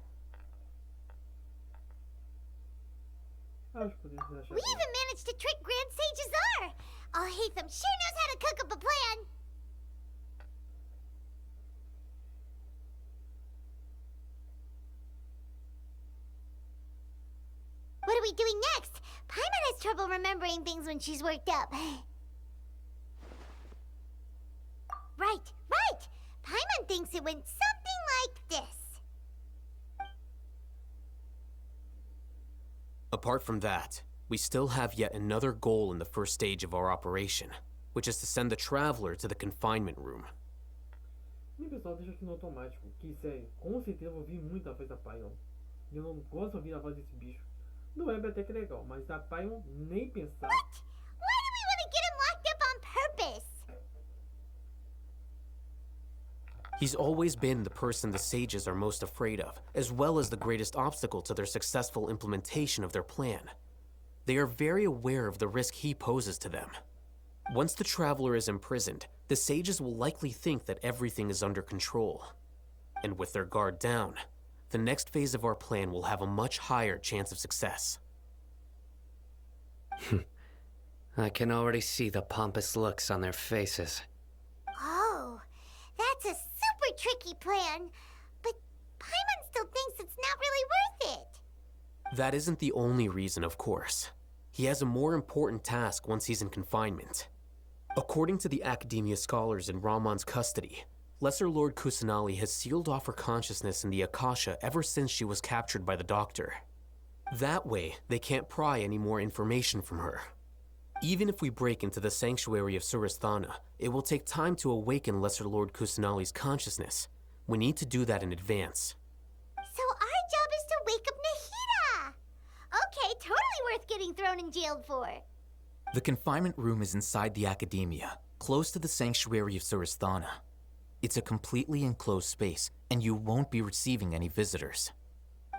We even managed to trick Grand Sage Azar. Al-Haytham sure knows how to cook up a plan. What are we doing next? Paimon has trouble remembering things when she's worked up. Right. Paimon thinks it went something like this.
Apart from that, we still have yet another goal in the first stage of our operation, which is to send the Traveler to the confinement room.
E pessoal, deixa aqui no automático, que sério, com certeza eu ouvi muito a voz da Paimon. E eu não gosto de ouvir a voz desse bicho. Do Web até que é legal, mas da Paimon nem pensar.
What? Why do we want to get him locked up on purpose?
He's always been the person the sages are most afraid of, as well as the greatest obstacle to their successful implementation of their plan. They are very aware of the risk he poses to them. Once the Traveler is imprisoned, the sages will likely think that everything is under control. And with their guard down, the next phase of our plan will have a much higher chance of success.
I can already see the pompous looks on their faces.
Oh, that's a super tricky plan. But Paimon still thinks it's not really worth it.
That isn't the only reason, of course. He has a more important task once he's in confinement. According to the Academia scholars in Ramon's custody, Lesser Lord Kusanali has sealed off her consciousness in the Akasha ever since she was captured by the Doctor. That way, they can't pry any more information from her. Even if we break into the sanctuary of Surasthana, it will take time to awaken Lesser Lord Kusanali's consciousness. We need to do that in advance.
So our job is to wake up Nahida! Okay, totally worth getting thrown in jail for.
The confinement room is inside the Academia, close to the sanctuary of Surasthana. It's a completely enclosed space, and you won't be receiving any visitors.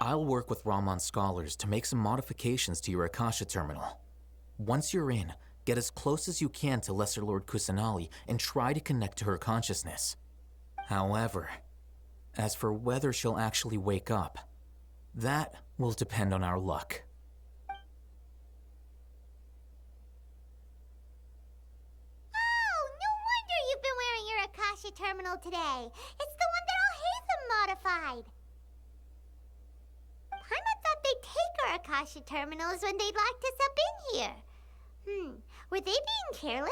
I'll work with Ramon's scholars to make some modifications to your Akasha terminal. Once you're in, get as close as you can to Lesser Lord Kusanali and try to connect to her consciousness. However, as for whether she'll actually wake up, That will depend on our luck.
Oh, no wonder you've been wearing your Akasha terminal today. It's the one that Al-Haytham modified. Paimon thought they'd take our Akasha terminals when they locked us up in here. Were they being careless?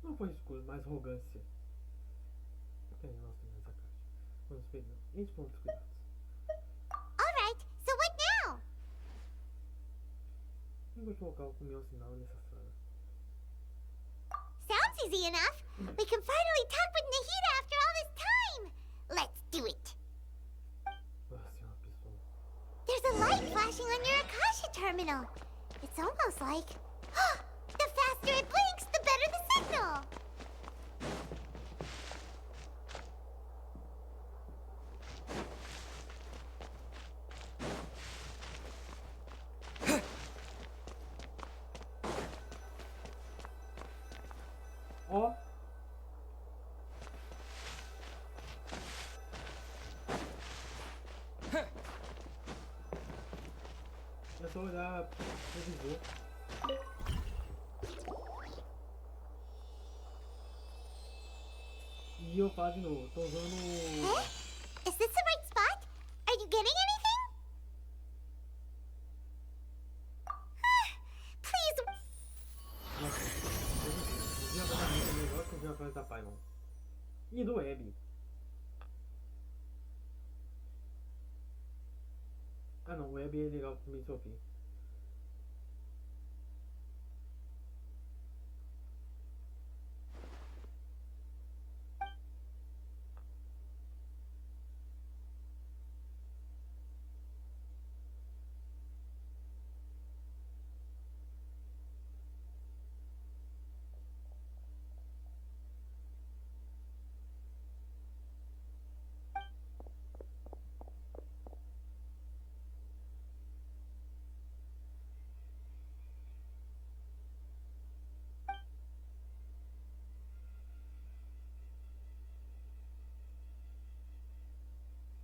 Não foi escuro, mas arrogância. Tem nossa nessa caixa. Vamos ver, não. Entre pontos cuidados.
Alright, so what now?
Eu vou colocar o meu sinal nessa sala.
Sounds easy enough. We can finally talk with Nahida after all this time. Let's do it.
Nossa, é uma pessoa.
There's a light flashing on your Akasha terminal. It's almost like... the faster it blinks, the better the signal.
Ó. É só olhar pro visor. E eu faço de novo. Tô usando...
Is this the right spot? Are you getting anything? Please.
Nossa, o diagrama é melhor que o diagrama da Paimon. E do Web. Ah não, o Web é legal também, Sofia.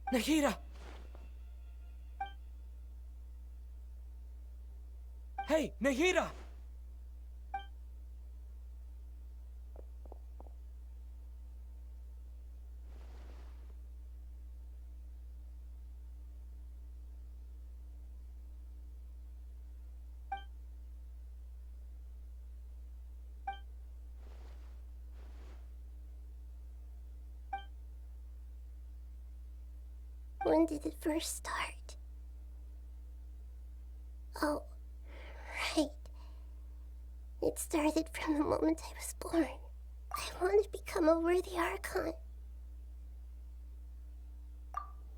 Nahida! Hey, Nahida!
When did it first start? Oh, right. It started from the moment I was born. I wanted to become a worthy Archon.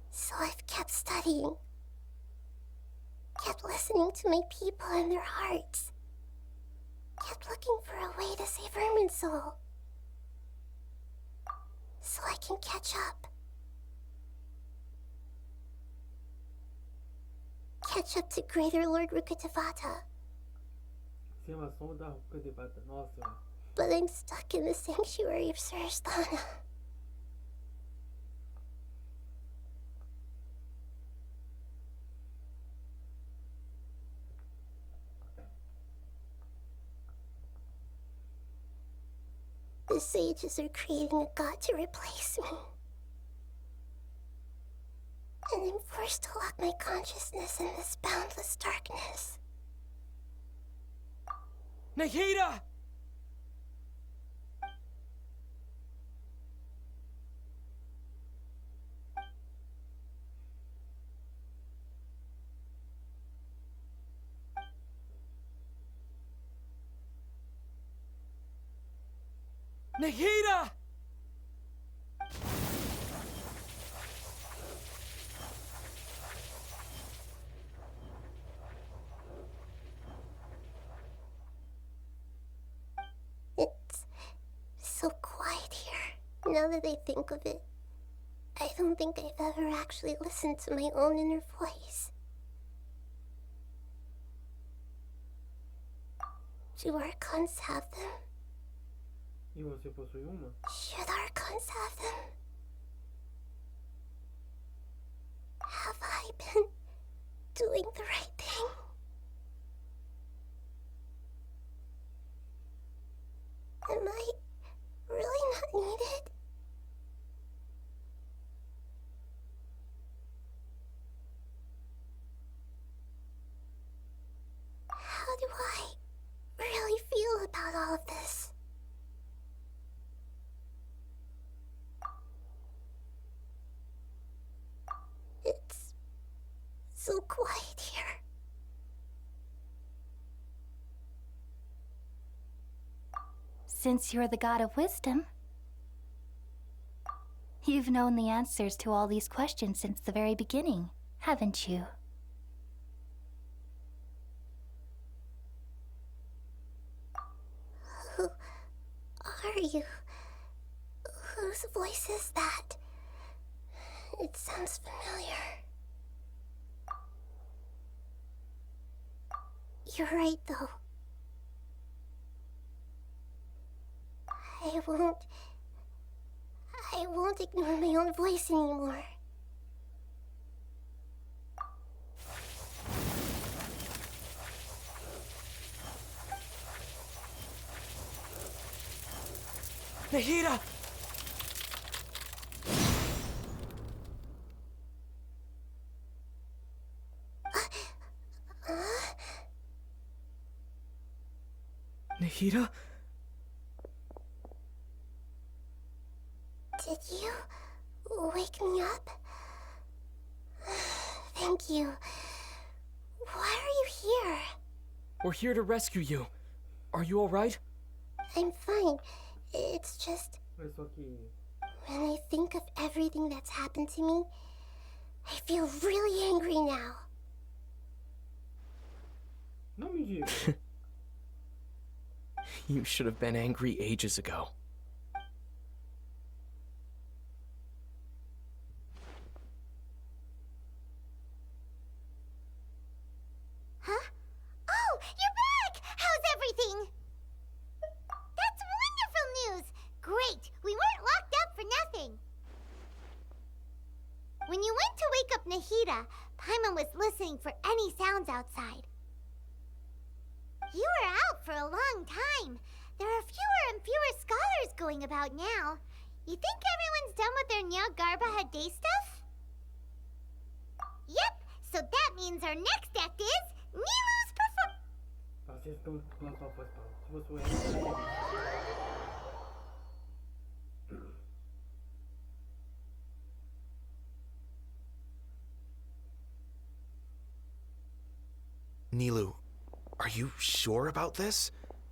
So I've kept studying. Kept listening to my people and their hearts. Kept looking for a way to save Ermin's soul. So I can catch up. Catch up to Greater Lord Rukkhadevata.
Informação da Rukkhadevata. Nossa.
But I'm stuck in the sanctuary of Surasthana. The sages are creating a god to replace me. And I'm forced to lock my consciousness in this boundless darkness.
Nahida! Nahida!
Now that I think of it, I don't think I've ever actually listened to my own inner voice. Do Archons have them?
E você possui uma?
Should Archons have them? Have I been doing the right thing? Am I really not needed? How do I really feel about all of this? It's so quiet here.
Since you're the god of wisdom, you've known the answers to all these questions since the very beginning, haven't you?
Who are you? Whose voice is that? It sounds familiar. You're right, though. I won't ignore my own voice anymore.
Nahida! Nahida?
Did you wake me up? Thank you. Why are you here?
We're here to rescue you. Are you alright?
I'm fine. It's just...
Mas só que...
when I think of everything that's happened to me, I feel really angry now.
Não me diga.
You should have been angry ages ago.
Huh? Oh, you're back! How's everything? That's wonderful news! Great! We weren't locked up for nothing. When you went to wake up Nahida, Paimon was listening for any sounds outside. You were out for a long time. There are fewer and fewer scholars going about now. You think everyone's done with their Nyargarba Day stuff? Yep, so that means our next act is Nilu's perform...
Assistam nossa voz, se você é...
Nilu, are you sure about this?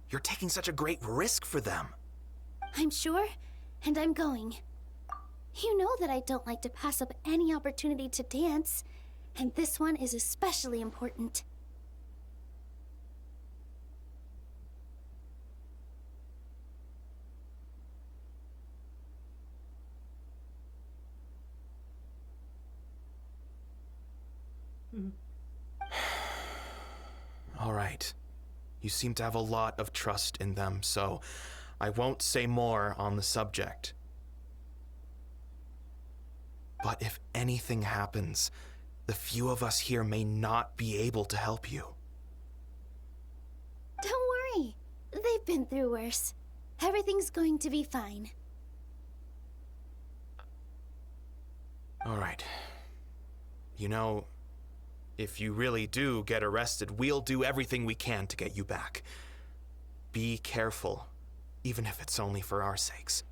You're taking such a great risk for them.
I'm sure, and I'm going. You know that I don't like to pass up any opportunity to dance, and this one is especially important.
All right. You seem to have a lot of trust in them, so I won't say more on the subject. But if anything happens, the few of us here may not be able to help you.
Don't worry. They've been through worse. Everything's going to be fine.
All right. You know, if you really do get arrested, we'll do everything we can to get you back. Be careful, even if it's only for our sakes.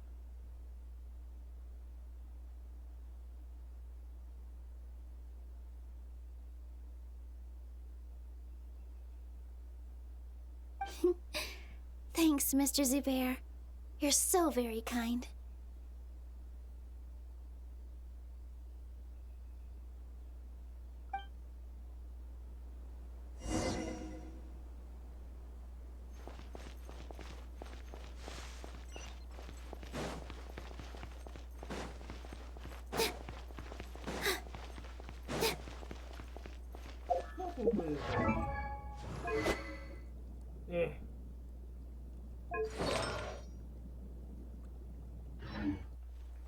Thanks, Mr. Zubair. You're so very kind.
É.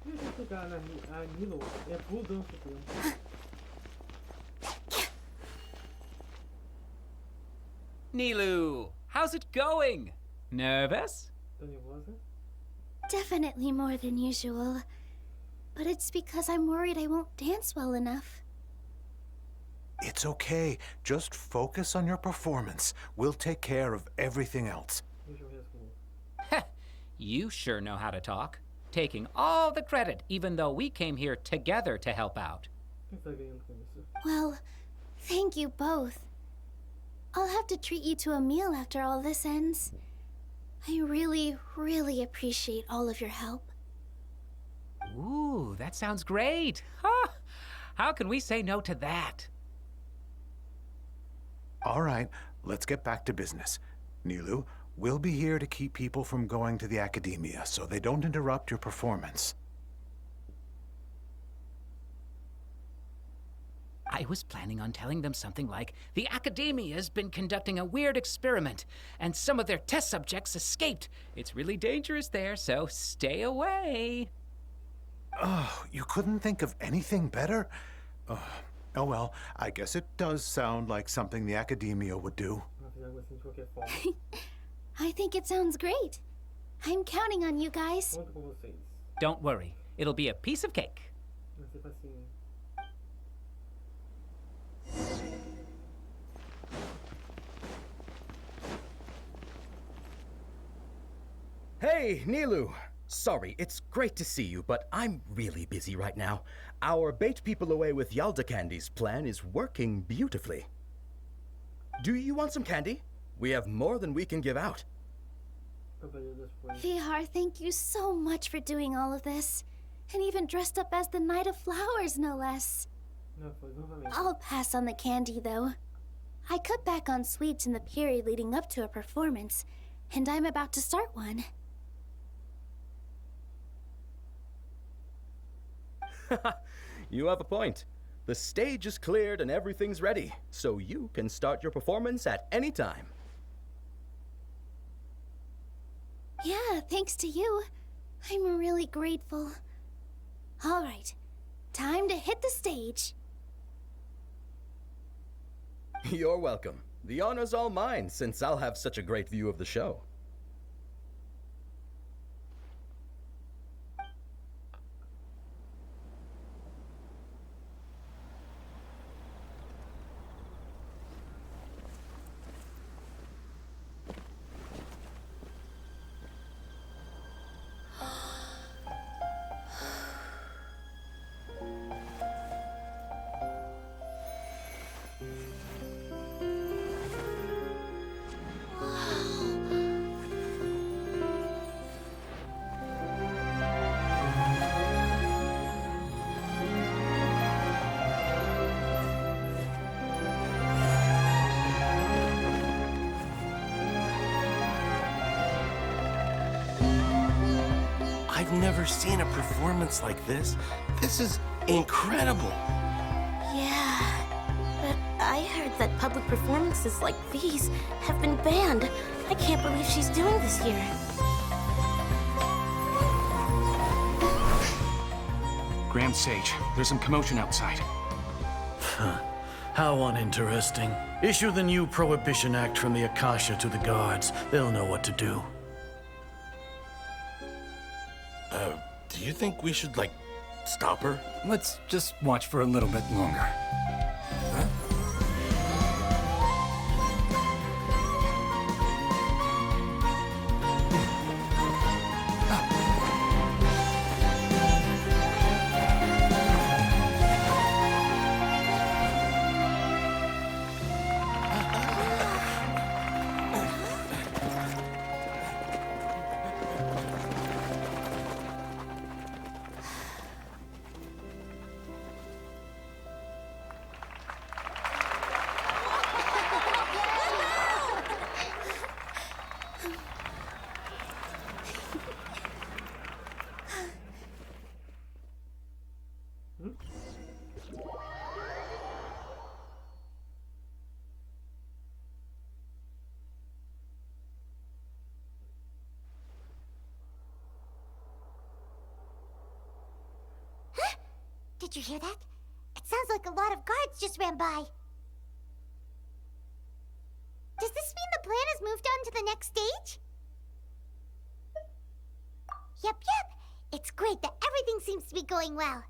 Deixa eu pegar a Nilo. É por dança mesmo.
Nilu, how's it going? Nervous?
Tá nervosa?
Definitely more than usual. But it's because I'm worried I won't dance well enough.
It's okay. Just focus on your performance. We'll take care of everything else.
You sure know how to talk. Taking all the credit, even though we came here together to help out.
Well, thank you both. I'll have to treat you to a meal after all this ends. I really, really appreciate all of your help.
Ooh, that sounds great. Huh? How can we say no to that?
All right, let's get back to business. Nilu, we'll be here to keep people from going to the academia so they don't interrupt your performance.
I was planning on telling them something like, the Academia's been conducting a weird experiment, and some of their test subjects escaped. It's really dangerous there, so stay away.
Oh, you couldn't think of anything better? Oh well, I guess it does sound like something the Academia would do.
I think it sounds great. I'm counting on you guys.
Don't worry, it'll be a piece of cake.
Hey, Nilu! Sorry, it's great to see you, but I'm really busy right now. Our bait people away with Yalda Candy's plan is working beautifully. Do you want some candy? We have more than we can give out.
Vihar, thank you so much for doing all of this. And even dressed up as the Knight of Flowers, no less. I'll pass on the candy, though. I cut back on sweets in the period leading up to a performance, and I'm about to start one.
You have a point. The stage is cleared and everything's ready, so you can start your performance at any time.
Yeah, thanks to you. I'm really grateful. All right, time to hit the stage.
You're welcome. The honor's all mine, since I'll have such a great view of the show.
I've never seen a performance like this. This is incredible.
Yeah, but I heard that public performances like these have been banned. I can't believe she's doing this here.
Grand Sage, there's some commotion outside.
How uninteresting. Issue the new Prohibition Act from the Akasha to the guards. They'll know what to do.
Do you think we should, like, stop her?
Let's just watch for a little bit longer.
Did you hear that? It sounds like a lot of guards just ran by. Does this mean the plan has moved on to the next stage? Yep. It's great that everything seems to be going well.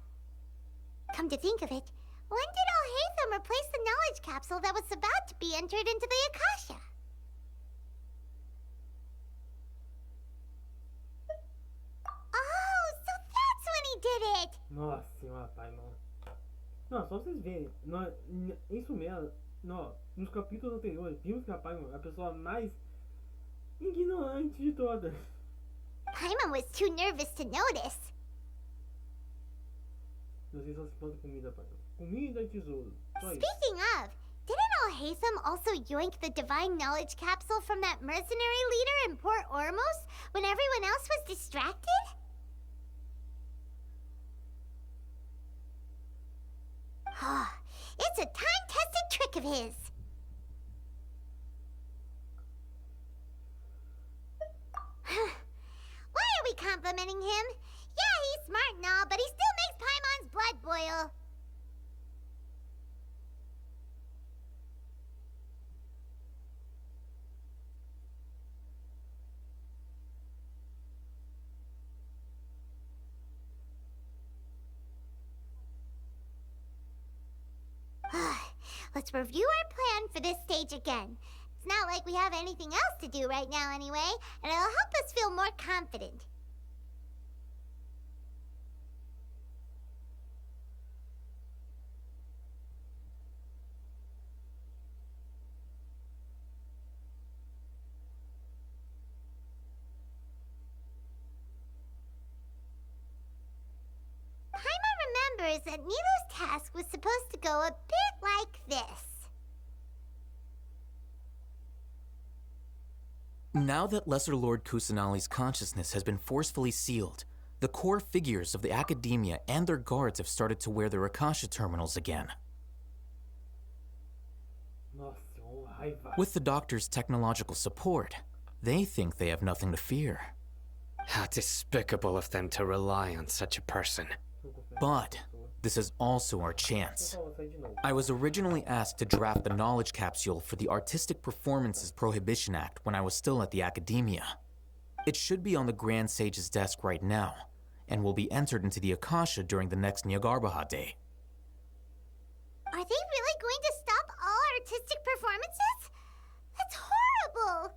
Come to think of it, when did Al-Haytham replace the knowledge capsule that was about to be entered into the Akasha? Oh, so that's when he did it!
Nossa senhora, pai, não. Não, só vocês verem. Isso mesmo, nos capítulos anteriores, vimos que a Paimon é a pessoa mais ignorante de todas.
Paimon was too nervous to notice.
Vocês só se plantam comida, Paimon. Comida e tesouro. Só isso.
Speaking of, didn't Al-Haytham also yoink the divine knowledge capsule from that mercenary leader in Porto Ormos when everyone else was distracted? It's a time-tested trick of his. Why are we complimenting him? Yeah, he's smart and all, but he still makes Paimon's blood boil. Let's review our plan for this stage again. It's not like we have anything else to do right now anyway, and it'll help us feel more confident. Paimon remembers that Nilu's task was supposed to go a bit like this.
Now that Lesser Lord Kusanali's consciousness has been forcefully sealed, the core figures of the Academia and their guards have started to wear their Akasha terminals again. With the Doctor's technological support, they think they have nothing to fear.
How despicable of them to rely on such a person.
But this is also our chance. I was originally asked to draft the knowledge capsule for the Artistic Performances Prohibition Act when I was still at the Academia. It should be on the Grand Sage's desk right now, and will be entered into the Akasha during the next Nyagarbha Day.
Are they really going to stop all artistic performances? That's horrible!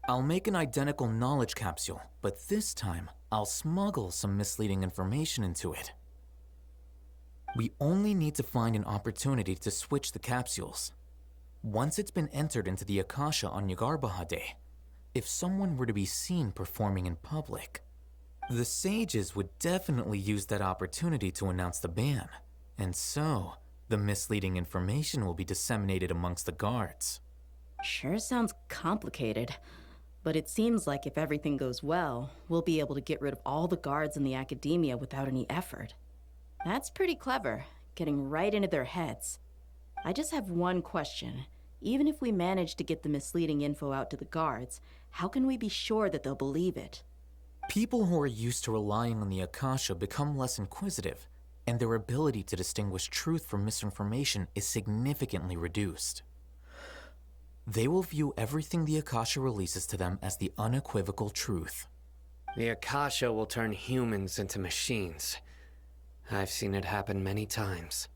I'll make an identical knowledge capsule, but this time, I'll smuggle some misleading information into it. We only need to find an opportunity to switch the capsules. Once it's been entered into the Akasha on Nyagarbha Day, if someone were to be seen performing in public, the sages would definitely use that opportunity to announce the ban, and so the misleading information will be disseminated amongst the guards.
Sure sounds complicated, but it seems like if everything goes well, we'll be able to get rid of all the guards in the Academia without any effort. That's pretty clever, getting right into their heads. I just have one question. Even if we manage to get the misleading info out to the guards, how can we be sure that they'll believe it?
People who are used to relying on the Akasha become less inquisitive, and their ability to distinguish truth from misinformation is significantly reduced. They will view everything the Akasha releases to them as the unequivocal truth.
The Akasha will turn humans into machines. I've seen it happen many times.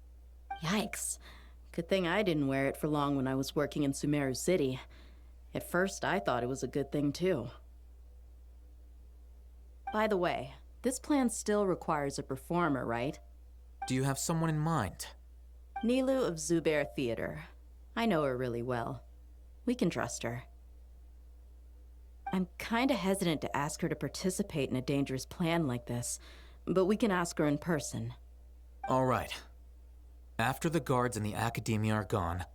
Yikes. Good thing I didn't wear it for long when I was working in Sumeru City. At first, I thought it was a good thing, too. By the way, this plan still requires a performer, right?
Do you have someone in mind?
Nilu of Zubair Theater. I know her really well. We can trust her. I'm kinda hesitant to ask her to participate in a dangerous plan like this, but we can ask her in person.
All right. After the guards in the Academia are gone,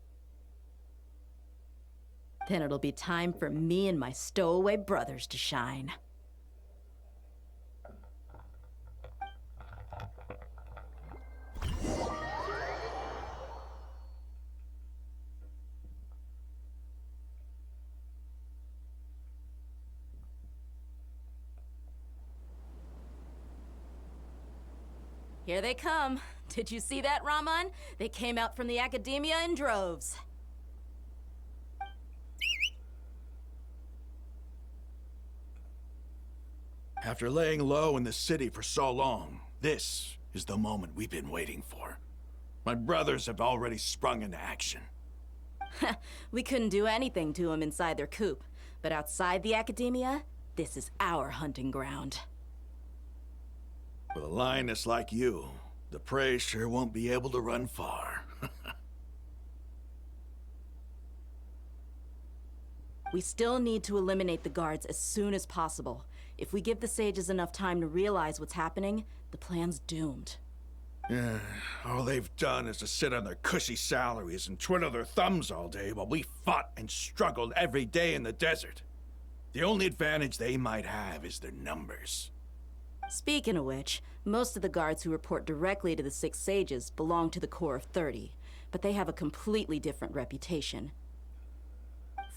then it'll be time for me and my stowaway brothers to shine. Here they come, Did you see that, Raman? They came out from the academia in droves.
After laying low in the city for so long, this is the moment we've been waiting for. My brothers have already sprung into action.
We couldn't do anything to them inside their coop, but outside the academia, this is our hunting ground.
With a lioness like you, the prey sure won't be able to run far.
We still need to eliminate the guards as soon as possible. If we give the sages enough time to realize what's happening, the plan's doomed.
Yeah, all they've done is to sit on their cushy salaries and twiddle their thumbs all day while we fought and struggled every day in the desert. The only advantage they might have is their numbers.
Speaking of which, most of the guards who report directly to the 6 sages belong to the Corps of 30, but they have a completely different reputation.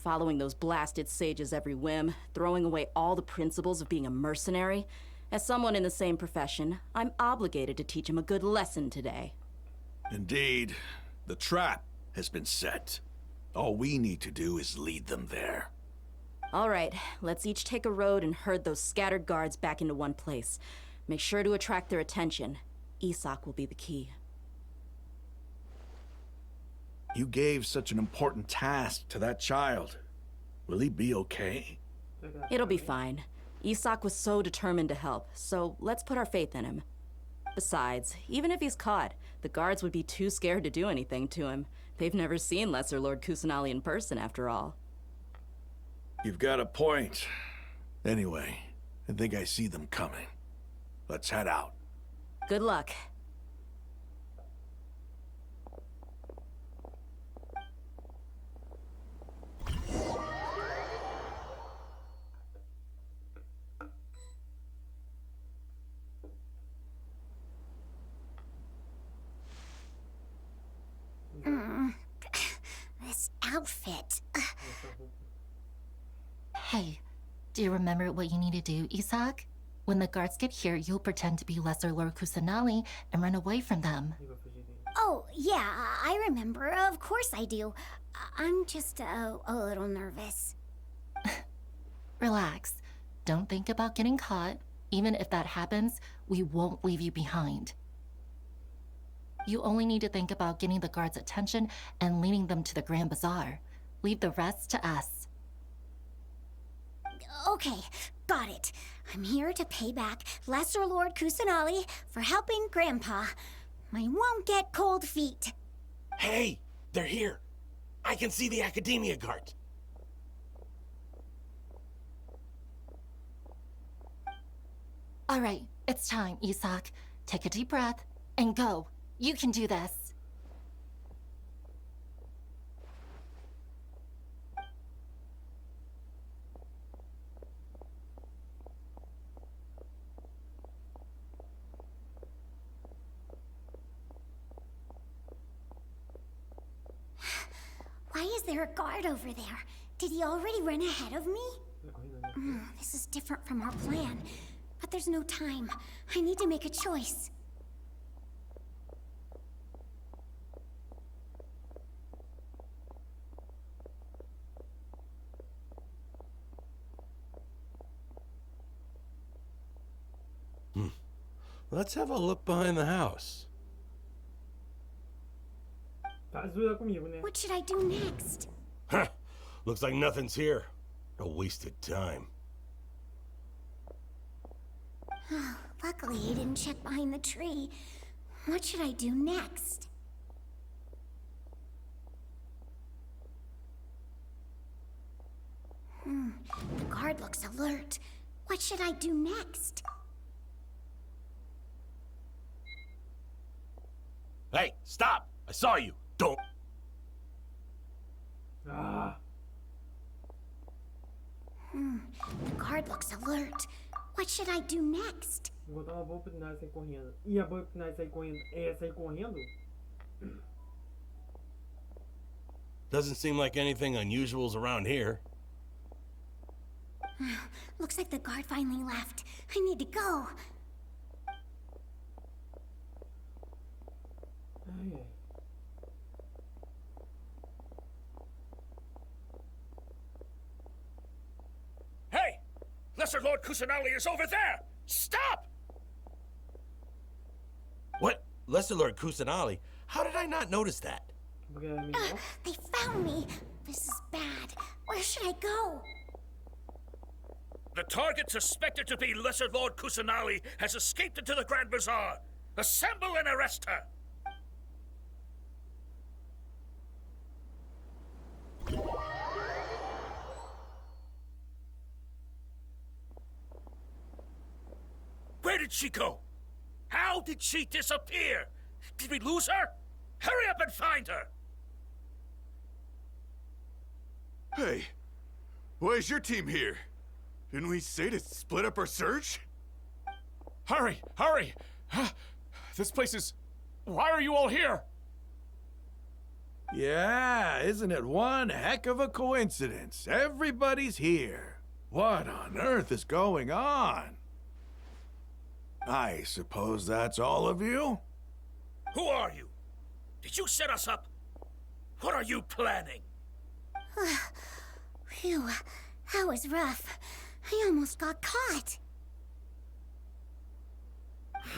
Following those blasted sages every whim, throwing away all the principles of being a mercenary. As someone in the same profession, I'm obligated to teach them a good lesson today.
Indeed, the trap has been set. All we need to do is lead them there.
All right, let's each take a road and herd those scattered guards back into one place. Make sure to attract their attention. Isak will be the key.
You gave such an important task to that child. Will he be okay?
It'll be fine. Isak was so determined to help, so let's put our faith in him. Besides, even if he's caught, the guards would be too scared to do anything to him. They've never seen Lesser Lord Kusanali in person, after all.
You've got a point. Anyway, I think I see them coming. Let's head out.
Good luck.
This outfit.
Hey, do you remember what you need to do, Isak? When the guards get here, you'll pretend to be Lesser Lord Kusanali and run away from them.
Oh, yeah, I remember. Of course I do. I'm just a little nervous.
Relax. Don't think about getting caught. Even if that happens, we won't leave you behind. You only need to think about getting the guards' attention and leading them to the Grand Bazaar. Leave the rest to us.
Okay, got it. I'm here to pay back Lesser Lord Kusanali for helping Grandpa. I won't get cold feet.
Hey, they're here. I can see the Academia guard.
All right, it's time, Isak. Take a deep breath and go. You can do this.
Why is there a guard over there? Did he already run ahead of me? This is different from our plan. But there's no time. I need to make a choice.
Let's have a look behind the house.
What should I do next?
Huh. Looks like nothing's here. A wasted time.
Luckily, he didn't check behind the tree. What should I do next? The guard looks alert. What should I do next?
Hey, stop! I saw you! Don't!
The guard looks alert. What should I do next?
Encontrar uma boa oportunidade de sair correndo. E a boa oportunidade de sair correndo é sair correndo?
Doesn't seem like anything unusual's around here.
Looks like the guard finally left. I need to go.
Ai, ai.
Hey! Lesser Lord Kusanali is over there! Stop!
What? Lesser Lord Kusanali? How did I not notice that?
They found me. This is bad. Where should I go?
The target suspected to be Lesser Lord Kusanali has escaped into the Grand Bazaar. Assemble and arrest her! Where did she go? How did she disappear? Did we lose her? Hurry up and find her!
Hey, why is your team here? Didn't we say to split up our search?
Hurry! Hurry! This place is... Why are you all here?
Yeah, isn't it one heck of a coincidence? Everybody's here. What on earth is going on? I suppose that's all of you?
Who are you? Did you set us up? What are you planning?
Phew, that was rough. I almost got caught.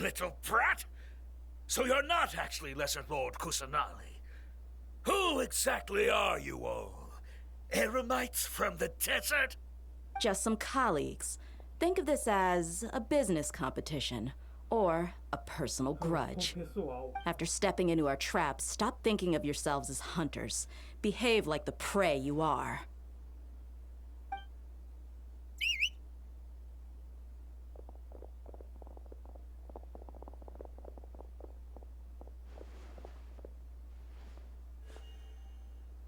Little brat! So you're not actually Lesser Lord Kusanali. Who exactly are you all? Eremites from the desert?
Just some colleagues. Think of this as a business competition, or a personal grudge. After stepping into our traps, stop thinking of yourselves as hunters. Behave like the prey you are.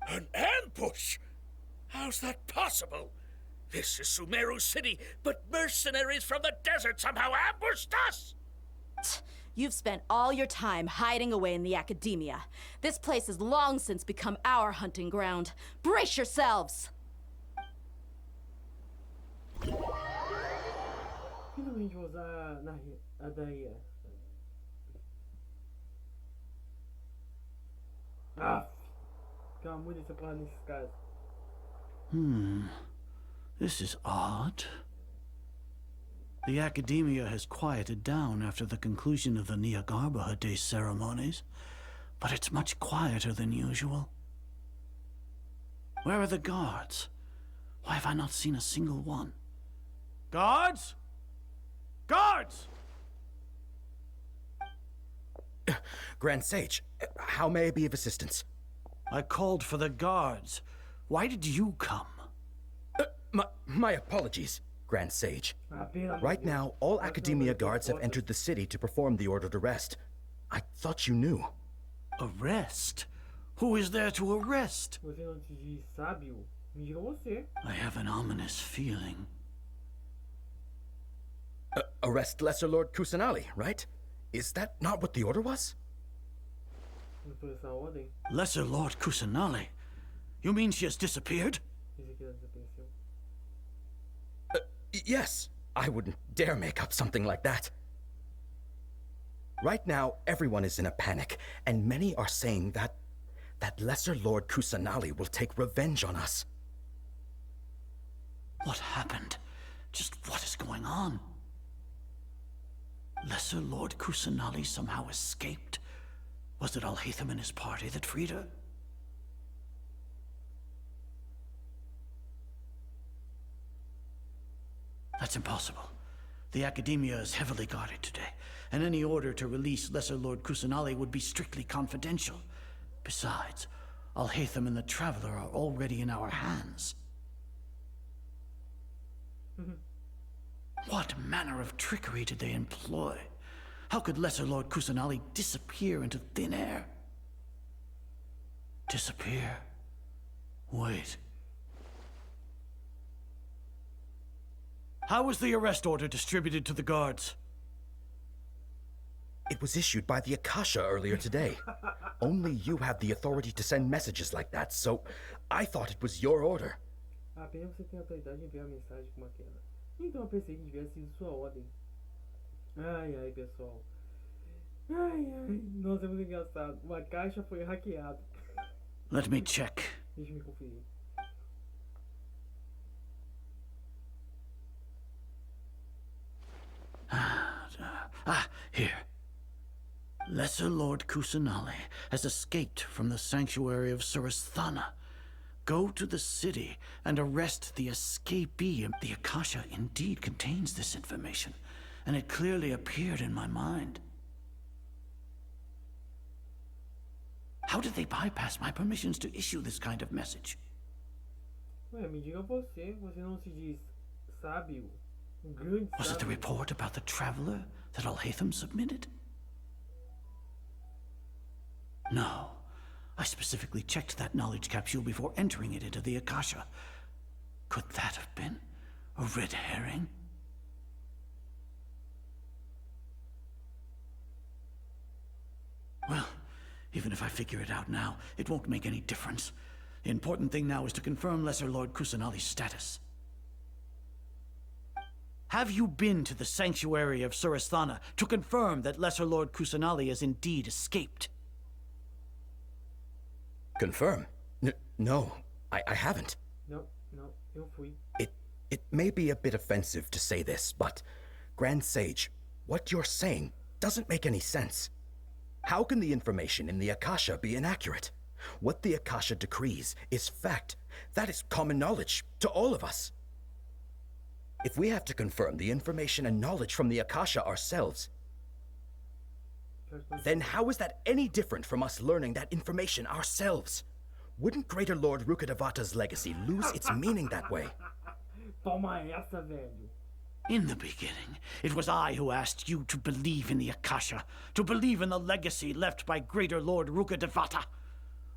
An ambush? How's that possible? This is Sumeru City, but mercenaries from the desert somehow ambushed us!
You've spent all your time hiding away in the academia. This place has long since become our hunting ground. Brace yourselves!
Finalmente vou usar a Dehya. Ah! Fica muito essa porra nesses casos.
This is odd. The academia has quieted down after the conclusion of the Nyargarbaha Day ceremonies, but it's much quieter than usual. Where are the guards? Why have I not seen a single one? Guards? Guards!
Grand Sage, how may I be of assistance?
I called for the guards. Why did you come?
My apologies, Grand Sage. Right now, all Academia guards have entered the city to perform the ordered arrest. I thought you knew.
Arrest? Who is there to arrest?
Você antes de Sábio, me diga você.
I have an ominous feeling.
Arrest Lesser Lord Kusanali, right? Is that not what the order was?
Não foi essa a ordem?
Lesser Lord Kusanali? You mean she has disappeared?
Diz que ela desapareceu.
Yes, I wouldn't dare make up something like that. Right now, everyone is in a panic, and many are saying that Lesser Lord Kusanali will take revenge on us.
What happened? Just what is going on? Lesser Lord Kusanali somehow escaped? Was it Alhaitham and his party that freed her? That's impossible. The Academia is heavily guarded today, and any order to release Lesser Lord Kusanali would be strictly confidential. Besides, Alhaitham and the Traveler are already in our hands. What manner of trickery did they employ? How could Lesser Lord Kusanali disappear into thin air? Disappear? Wait. How was the arrest order distributed to the guards?
It was issued by the Akasha earlier today. Only you have the authority to send messages like that, so I thought it was your order.
Apenas você tem autoridade de enviar mensagem como aquela. Então eu pensei que tivesse sido sua ordem. Ai, ai, pessoal. Ai, ai. Nossa, é muito engraçado. Uma caixa foi hackeada.
Let me check.
Deixa eu me conferir.
Here. Lesser Lord Kusanali has escaped from the sanctuary of Surasthana. Go to the city and arrest the escapee. The Akasha indeed contains this information, and it clearly appeared in my mind. How did they bypass my permissions to issue this kind of message?
Ué, me diga você não se diz sábio? Grande
Was it the
sábio?
report about the traveler that Alhaitham submitted? No. I specifically checked that knowledge capsule before entering it into the Akasha. Could that have been a red herring? Well, even if I figure it out now, it won't make any difference. The important thing now is to confirm Lesser Lord Kusanali's status. Have you been to the sanctuary of Surasthana to confirm that Lesser Lord Kusanali has indeed escaped?
Confirm? No, I haven't.
No, eu fui.
It may be a bit offensive to say this, but Grand Sage, what you're saying doesn't make any sense. How can the information in the Akasha be inaccurate? What the Akasha decrees is fact. That is common knowledge to all of us. If we have to confirm the information and knowledge from the Akasha ourselves, then how is that any different from us learning that information ourselves? Wouldn't Greater Lord Rukkhadevata's legacy lose its meaning that way?
Toma essa, velho.
In the beginning, it was I who asked you to believe in the Akasha, to believe in the legacy left by Greater Lord Rukkhadevata.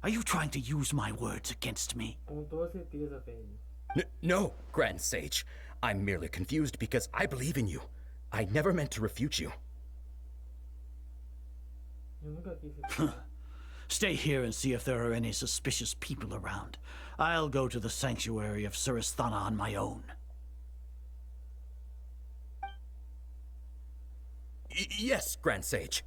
Are you trying to use my words against me?
Com toda certeza, velho.
No, Grand Sage. I'm merely confused because I believe in you. I never meant to refute you.
Eu nunca quis.
Stay here and see if there are any suspicious people around. I'll go to the sanctuary of Surasthana on my own.
Yes, Grand Sage.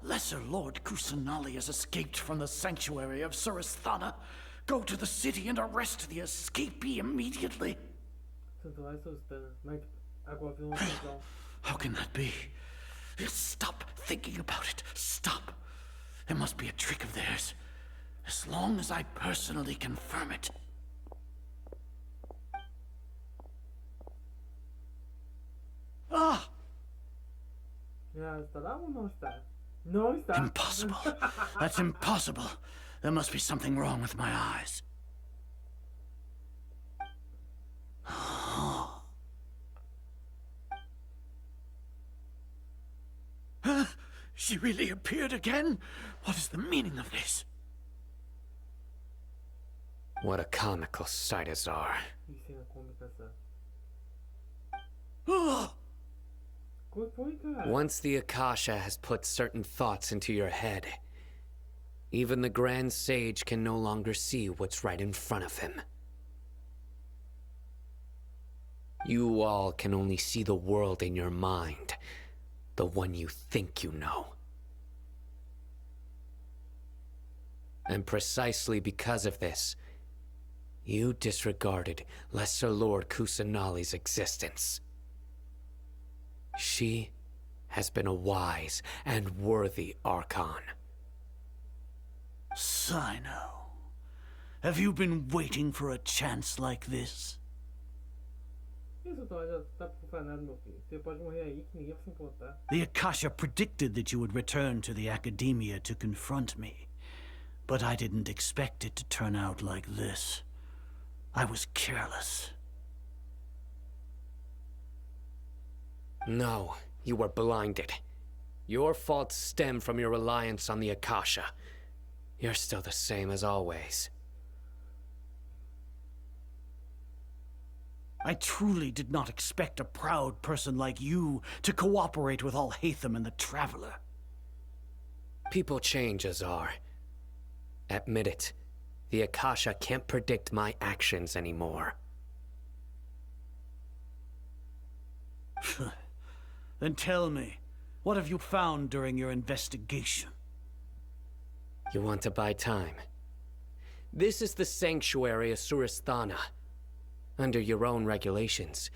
Lesser Lord Kusanali has escaped from the sanctuary of Surasthana. Go to the city and arrest the escapee immediately. How can that be? Stop thinking about it. Stop. It must be a trick of theirs. As long as I personally confirm it. Ah!
Já está lá ou não está? Não está.
Impossible. That's impossible. There must be something wrong with my eyes. She really appeared again? What is the meaning of this?
What a comical sight as are. Once the Akasha has put certain thoughts into your head, even the Grand Sage can no longer see what's right in front of him. You all can only see the world in your mind, the one you think you know. And precisely because of this, you disregarded Lesser Lord Kusanali's existence. She has been a wise and worthy Archon.
Sino, have you been waiting for a chance like this?
Isso, Tom, já tá profanado, meu filho. Você pode morrer aí que ninguém vai se importar.
The Akasha predicted that you would return to the Academia to confront me. But I didn't expect it to turn out like this. I was careless.
No, you were blinded. Your faults stem from your reliance on the Akasha. You're still the same as always.
I truly did not expect a proud person like you to cooperate with Al-Haytham and the Traveler.
People change, Azar. Admit it. The Akasha can't predict my actions anymore.
Then tell me, what have you found during your investigation?
You want to buy time? This is the sanctuary of Surasthana. Under your own regulations,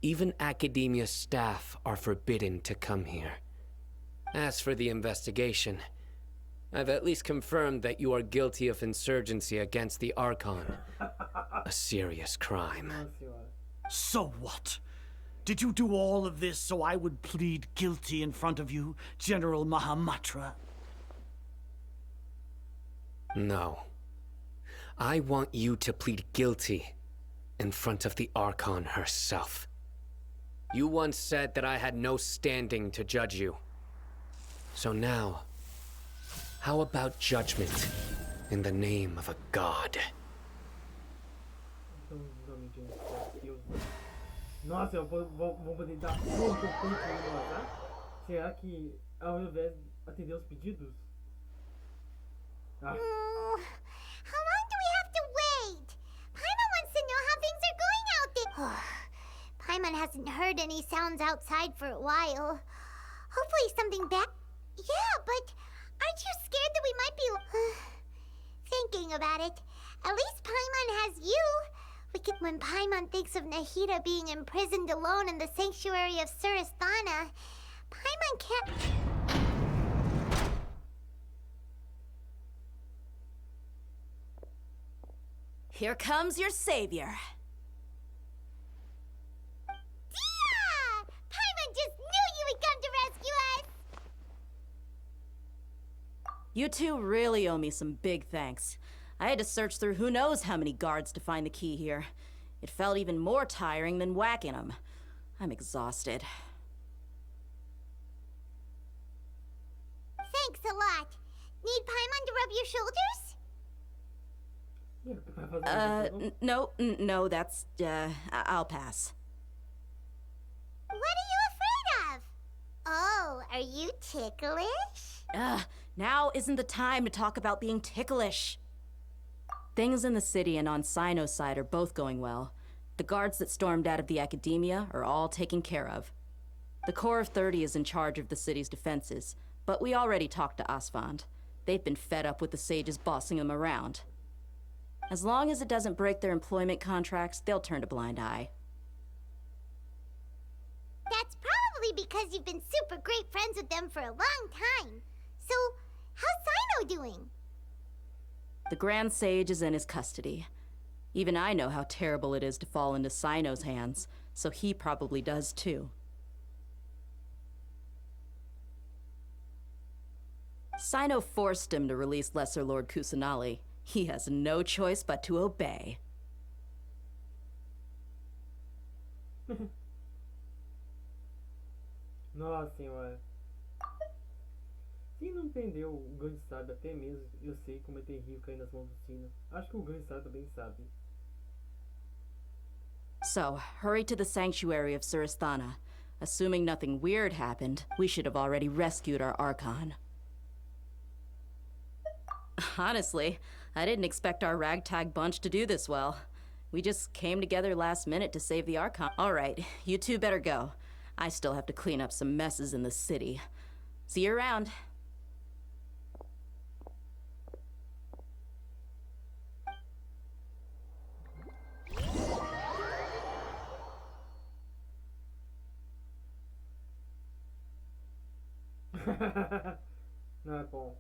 even academia staff are forbidden to come here. As for the investigation, I've at least confirmed that you are guilty of insurgency against the Archon. A serious crime.
So what? Did you do all of this so I would plead guilty in front of you, General Mahamatra?
No. I want you to plead guilty in front of the Archon herself. You once said that I had no standing to judge you. So now, how about judgment in the name of a god?
Nossa, eu vou poder dar muito tempo no azar? Será que ao invés de atender os pedidos?
How long do we have to wait? Paimon wants to know how things are going out there. Paimon hasn't heard any sounds outside for a while. Hopefully something back. Yeah, but aren't you scared that we might be thinking about it? At least Paimon has you. When Paimon thinks of Nahida being imprisoned alone in the sanctuary of Surasthana, Paimon can't...
Here comes your savior.
Dehya! Paimon just knew you would come to rescue us!
You two really owe me some big thanks. I had to search through who knows how many guards to find the key here. It felt even more tiring than whacking them. I'm exhausted.
Thanks a lot. Need Paimon to rub your shoulders?
No, that's, I'll pass.
What are you afraid of? Oh, are you ticklish?
Now isn't the time to talk about being ticklish. Things in the city and on Sino's side are both going well. The guards that stormed out of the Academia are all taken care of. The Corps of 30 is in charge of the city's defenses, but we already talked to Asfand. They've been fed up with the sages bossing them around. As long as it doesn't break their employment contracts, they'll turn a blind eye.
That's probably because you've been super great friends with them for a long time. So, how's Sino doing?
The Grand Sage is in his custody. Even I know how terrible it is to fall into Sino's hands, so he probably does too. Sino forced him to release Lesser Lord Kusanali. He has no choice but to obey.
Nossa senhora. Quem não entendeu o Grande Sábio, até mesmo eu sei como é terrível cair nas mãos do Sino. Acho que o Grande Sábio também sabe.
So, hurry to the sanctuary of Surasthana. Assuming nothing weird happened, we should have already rescued our Archon. Honestly, I didn't expect our ragtag bunch to do this well. We just came together last minute to save the Archon. All right, you two better go. I still have to clean up some messes in the city. See you around.
Não é bom.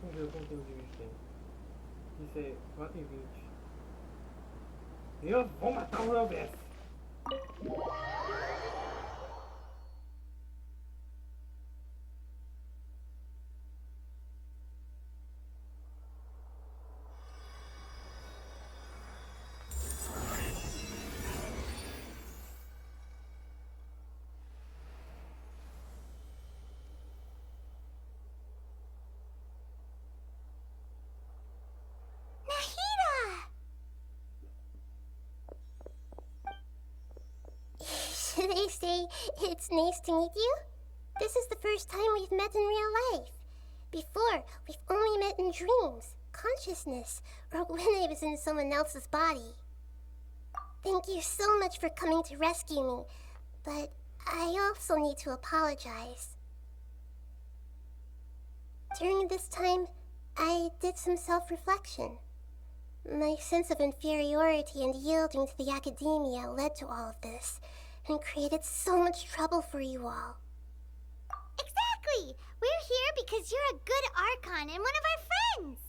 Vamos ver o conteúdo de vídeo tem. Isso é 4:20. Eu vou matar o Elvis.
They say it's nice to meet you. This is the first time we've met in real life. Before, we've only met in dreams, consciousness, or when I was in someone else's body. Thank you so much for coming to rescue me, but I also need to apologize. During this time, I did some self-reflection. My sense of inferiority and yielding to the academia led to all of this, and created so much trouble for you all. Exactly! We're here because you're a good Archon and one of our friends!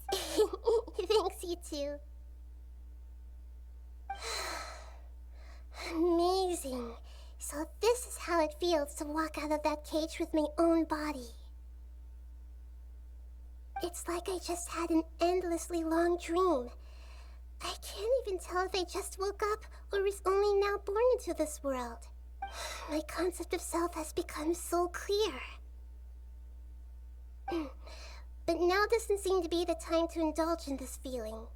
Thanks, you two. Amazing. So this is how it feels to walk out of that cage with my own body. It's like I just had an endlessly long dream. I can't even tell if I just woke up or was only now born into this world. My concept of self has become so clear. But now doesn't seem to be the time to indulge in this feeling.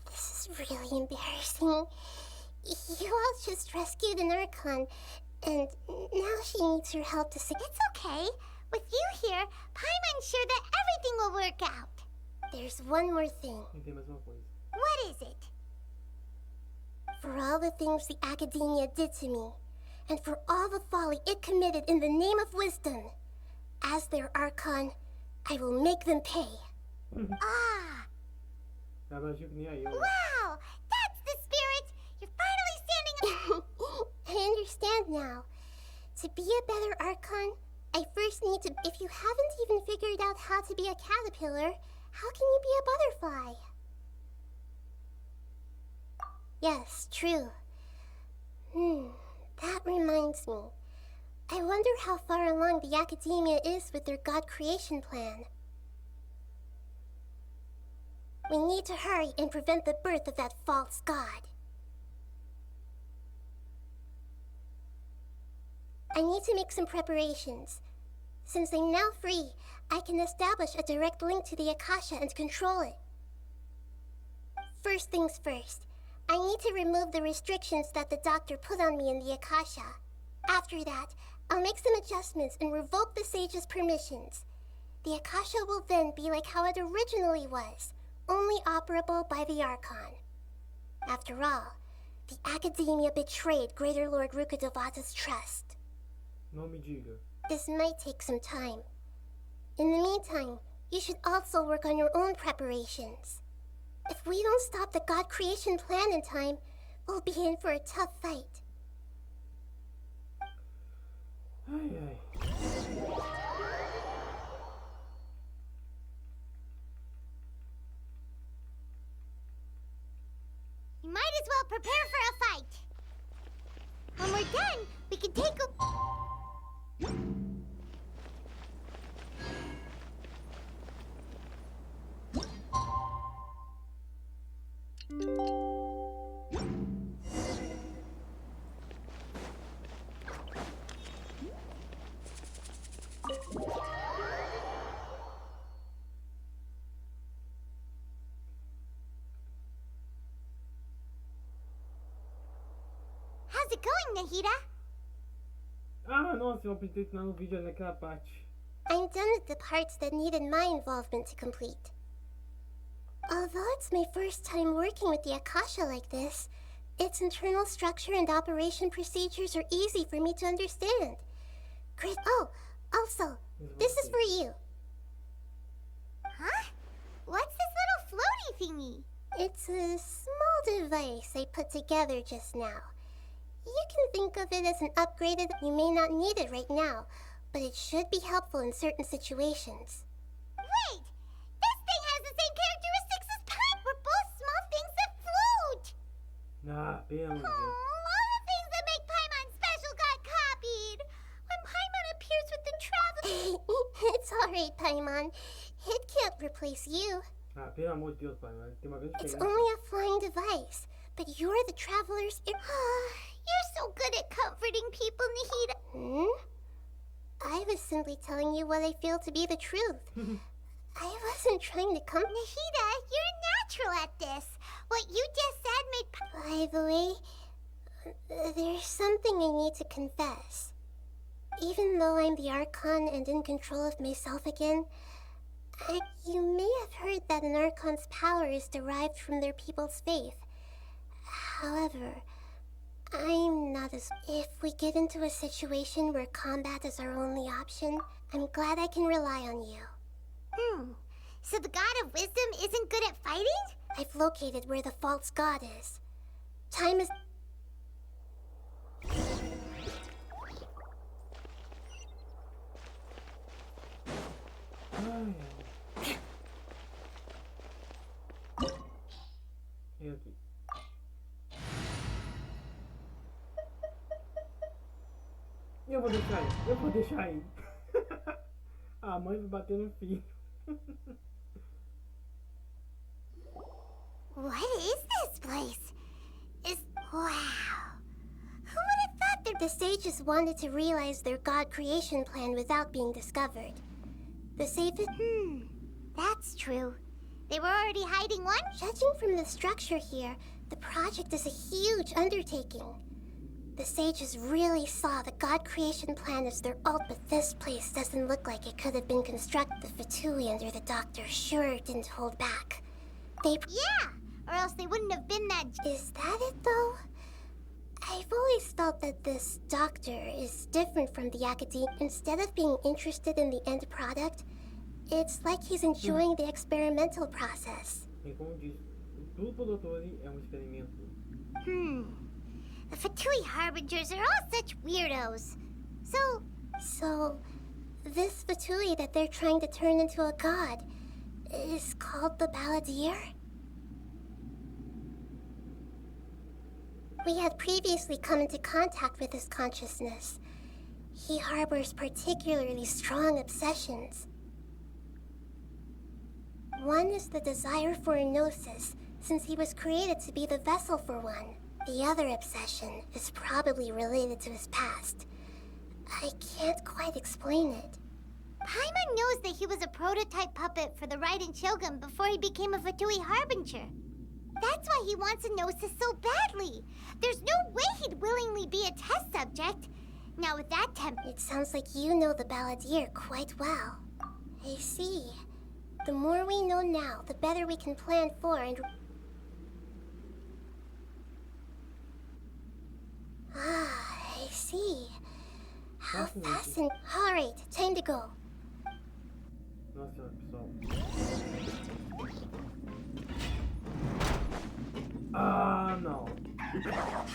This is really embarrassing. You all just rescued an Archon, and now she needs your help to sing. It's okay. With you here, Paimon's sure that everything will work out. There's one more thing. What is it? For all the things the academia did to me, and for all the folly it committed in the name of wisdom, as their Archon, I will make them pay. Ah! Wow! That's the spirit! You're finally standing up! I understand now. To be a better Archon, I first need to... If you haven't even figured out how to be a caterpillar, how can you be a butterfly? Yes, true. That reminds me. I wonder how far along the academia is with their God creation plan. We need to hurry and prevent the birth of that false god. I need to make some preparations. Since I'm now free, I can establish a direct link to the Akasha and control it. First things first, I need to remove the restrictions that the doctor put on me in the Akasha. After that, I'll make some adjustments and revoke the sage's permissions. The Akasha will then be like how it originally was, only operable by the Archon. After all, the academia betrayed Greater Lord Rukkhadevata's trust.
Não me diga.
This might take some time. In the meantime, you should also work on your own preparations. If we don't stop the God creation plan in time, we'll be in for a tough fight.
Ai, ai.
You might as well prepare for a fight. When we're done, we can take a... How's it going, Nahida?
Ah, nossa, eu apertei no vídeo naquela parte.
I'm done with the parts that needed my involvement to complete. Although it's my first time working with the Akasha like this, its internal structure and operation procedures are easy for me to understand. Great. Oh, also, this is for you. Huh? What's this little floaty thingy? It's a small device I put together just now. You can think of it as an upgraded... You may not need it right now, but it should be helpful in certain situations. Wait! This thing has the same characteristics as Paimon! We're both small things that float!
Ah, pelo amor de Deus.
All the things that make Paimon special got copied! When Paimon appears with the travel... It's alright, Paimon. It can't replace you.
Ah, pelo amor de Deus, pai, mas tem uma grande
It's
diferença.
only a flying device, but you're the traveler's... You're so good at comforting people, Nahida. I was simply telling you what I feel to be the truth. I wasn't trying to come... Nahida, you're natural at this. what you just said made... By the way, there's something I need to confess. Even though I'm the Archon and in control of myself again, you may have heard that an Archon's power is derived from their people's faith. However, I'm not as... If we get into a situation where combat is our only option, I'm glad I can rely on you. So the God of Wisdom isn't good at fighting? I've located where the false god is. Time is...
E aqui. Eu vou deixar aí. A mãe vai bater no filho.
What is this place? Wow. Who would have thought that the sages wanted to realize their god creation plan without being discovered? The safest... That's true. They were already hiding one? Judging from the structure here, the project is a huge undertaking. The sages really saw the god creation plan as their ult, but this place doesn't look like it could have been constructed. The Fatui under the doctor sure didn't hold back. Yeah, or else they wouldn't have been that... Is that it, though? I've always felt that this doctor is different from the academe. Instead of being interested in the end product, it's like he's enjoying the experimental process.
E como diz, tudo pro doutor é experimento.
The Fatui Harbingers are all such weirdos. So, this Fatui that they're trying to turn into a god is called the Balladeer? We had previously come into contact with his consciousness. He harbors particularly strong obsessions. One is the desire for a gnosis, since he was created to be the vessel for one. The other obsession is probably related to his past. I can't quite explain it. Paimon knows that he was a prototype puppet for the Raiden Shogun before he became a Fatui Harbinger. That's why he wants a gnosis so badly. There's no way he'd willingly be a test subject. Now with that it sounds like you know the Balladeer quite well. I see. The more we know now, the better we can plan for and... I see. How fascinating. Alright, time to go.
Nossa, pessoal. No.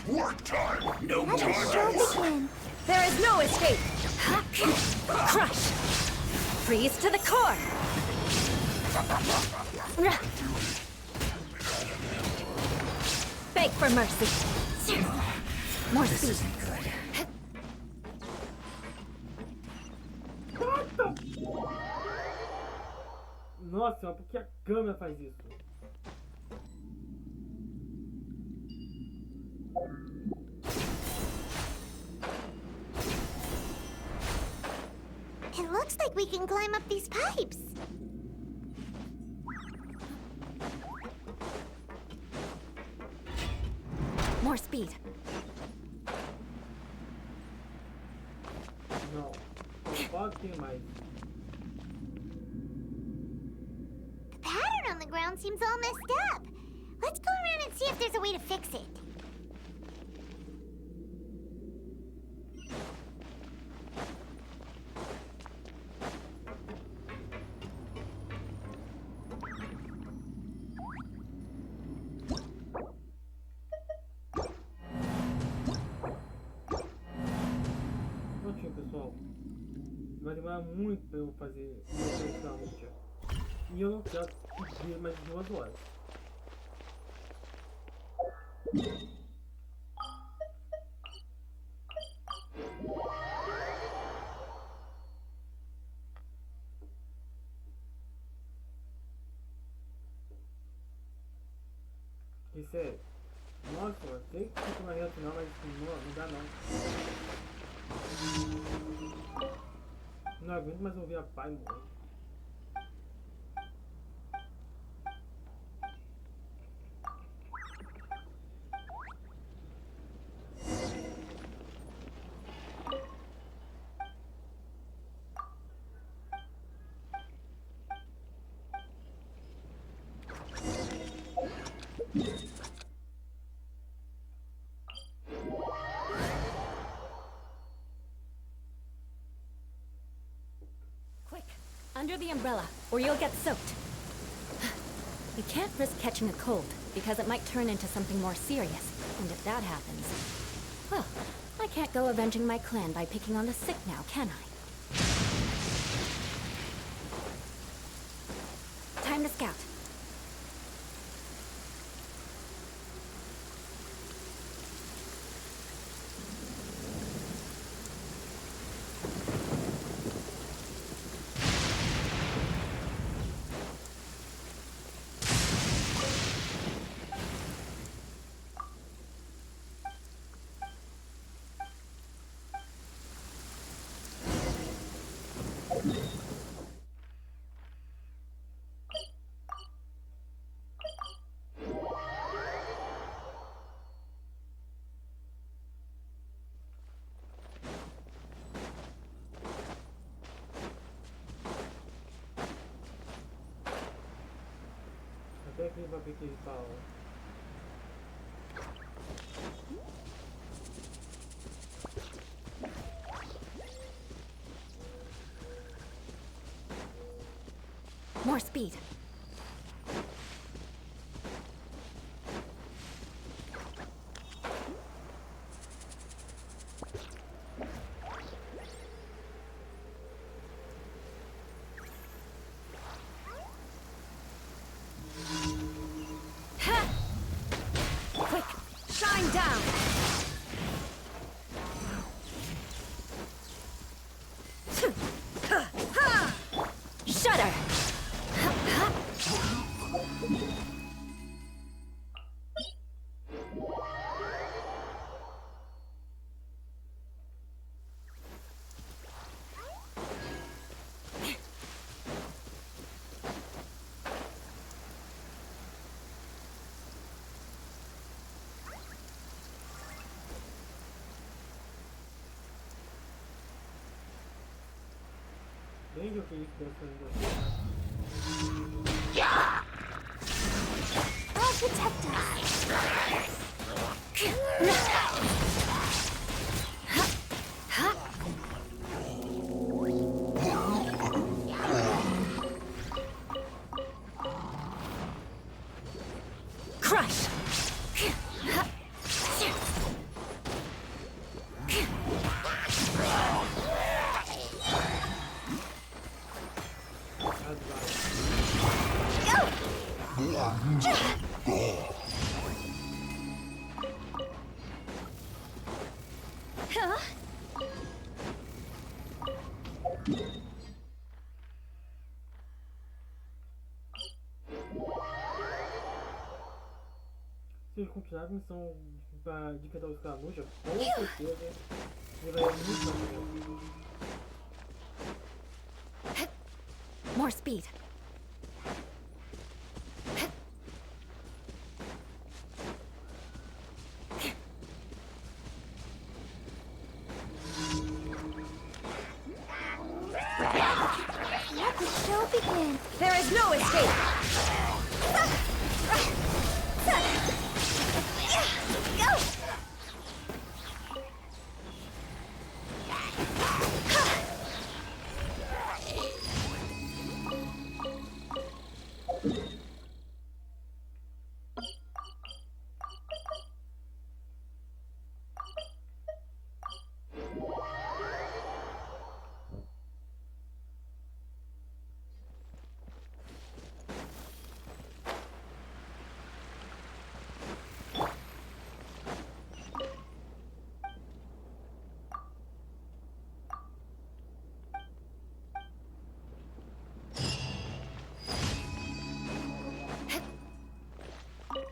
Work time! No
Let
time
us
to
show
work!
begin. There is no escape. Crush. Freeze to the core. Beg for mercy. More speed.
Nossa, por que a câmera faz isso?
It looks like we can climb up these pipes.
More speed.
Não. Pode ter mais.
The pattern on the ground seems all messed up. Let's go around and see if there's a way to fix it.
Prontinho, pessoal. Vai demorar muito pra eu fazer essa luta. E eu não quero pedir mais de 2 horas. E sério, nossa, eu sei que fica na reta final, mas não dá não. Não aguento mais ouvir a pai morrer.
Quick, under the umbrella, or you'll get soaked. You can't risk catching a cold, because it might turn into something more serious. And if that happens, well, I can't go avenging my clan by picking on the sick now, can I? Time to scout.
Até aqui vai ter que ir para
More speed. Quick, shine down. Shudder.
bem o que isso pensando.
I'll protect us.
Crush!
Se ele continuar a missão de cantar os camujas, com certeza ele vai muito bem.
More speed.
Let the show begin.
There is no escape.
Go!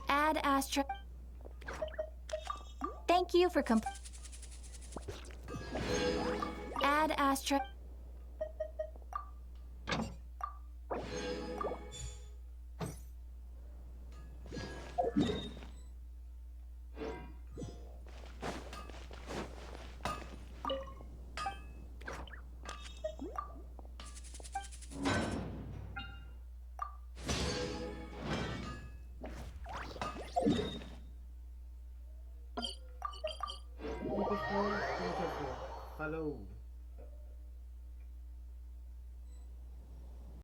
Add Astra. Thank you for Add Astra.
Falou!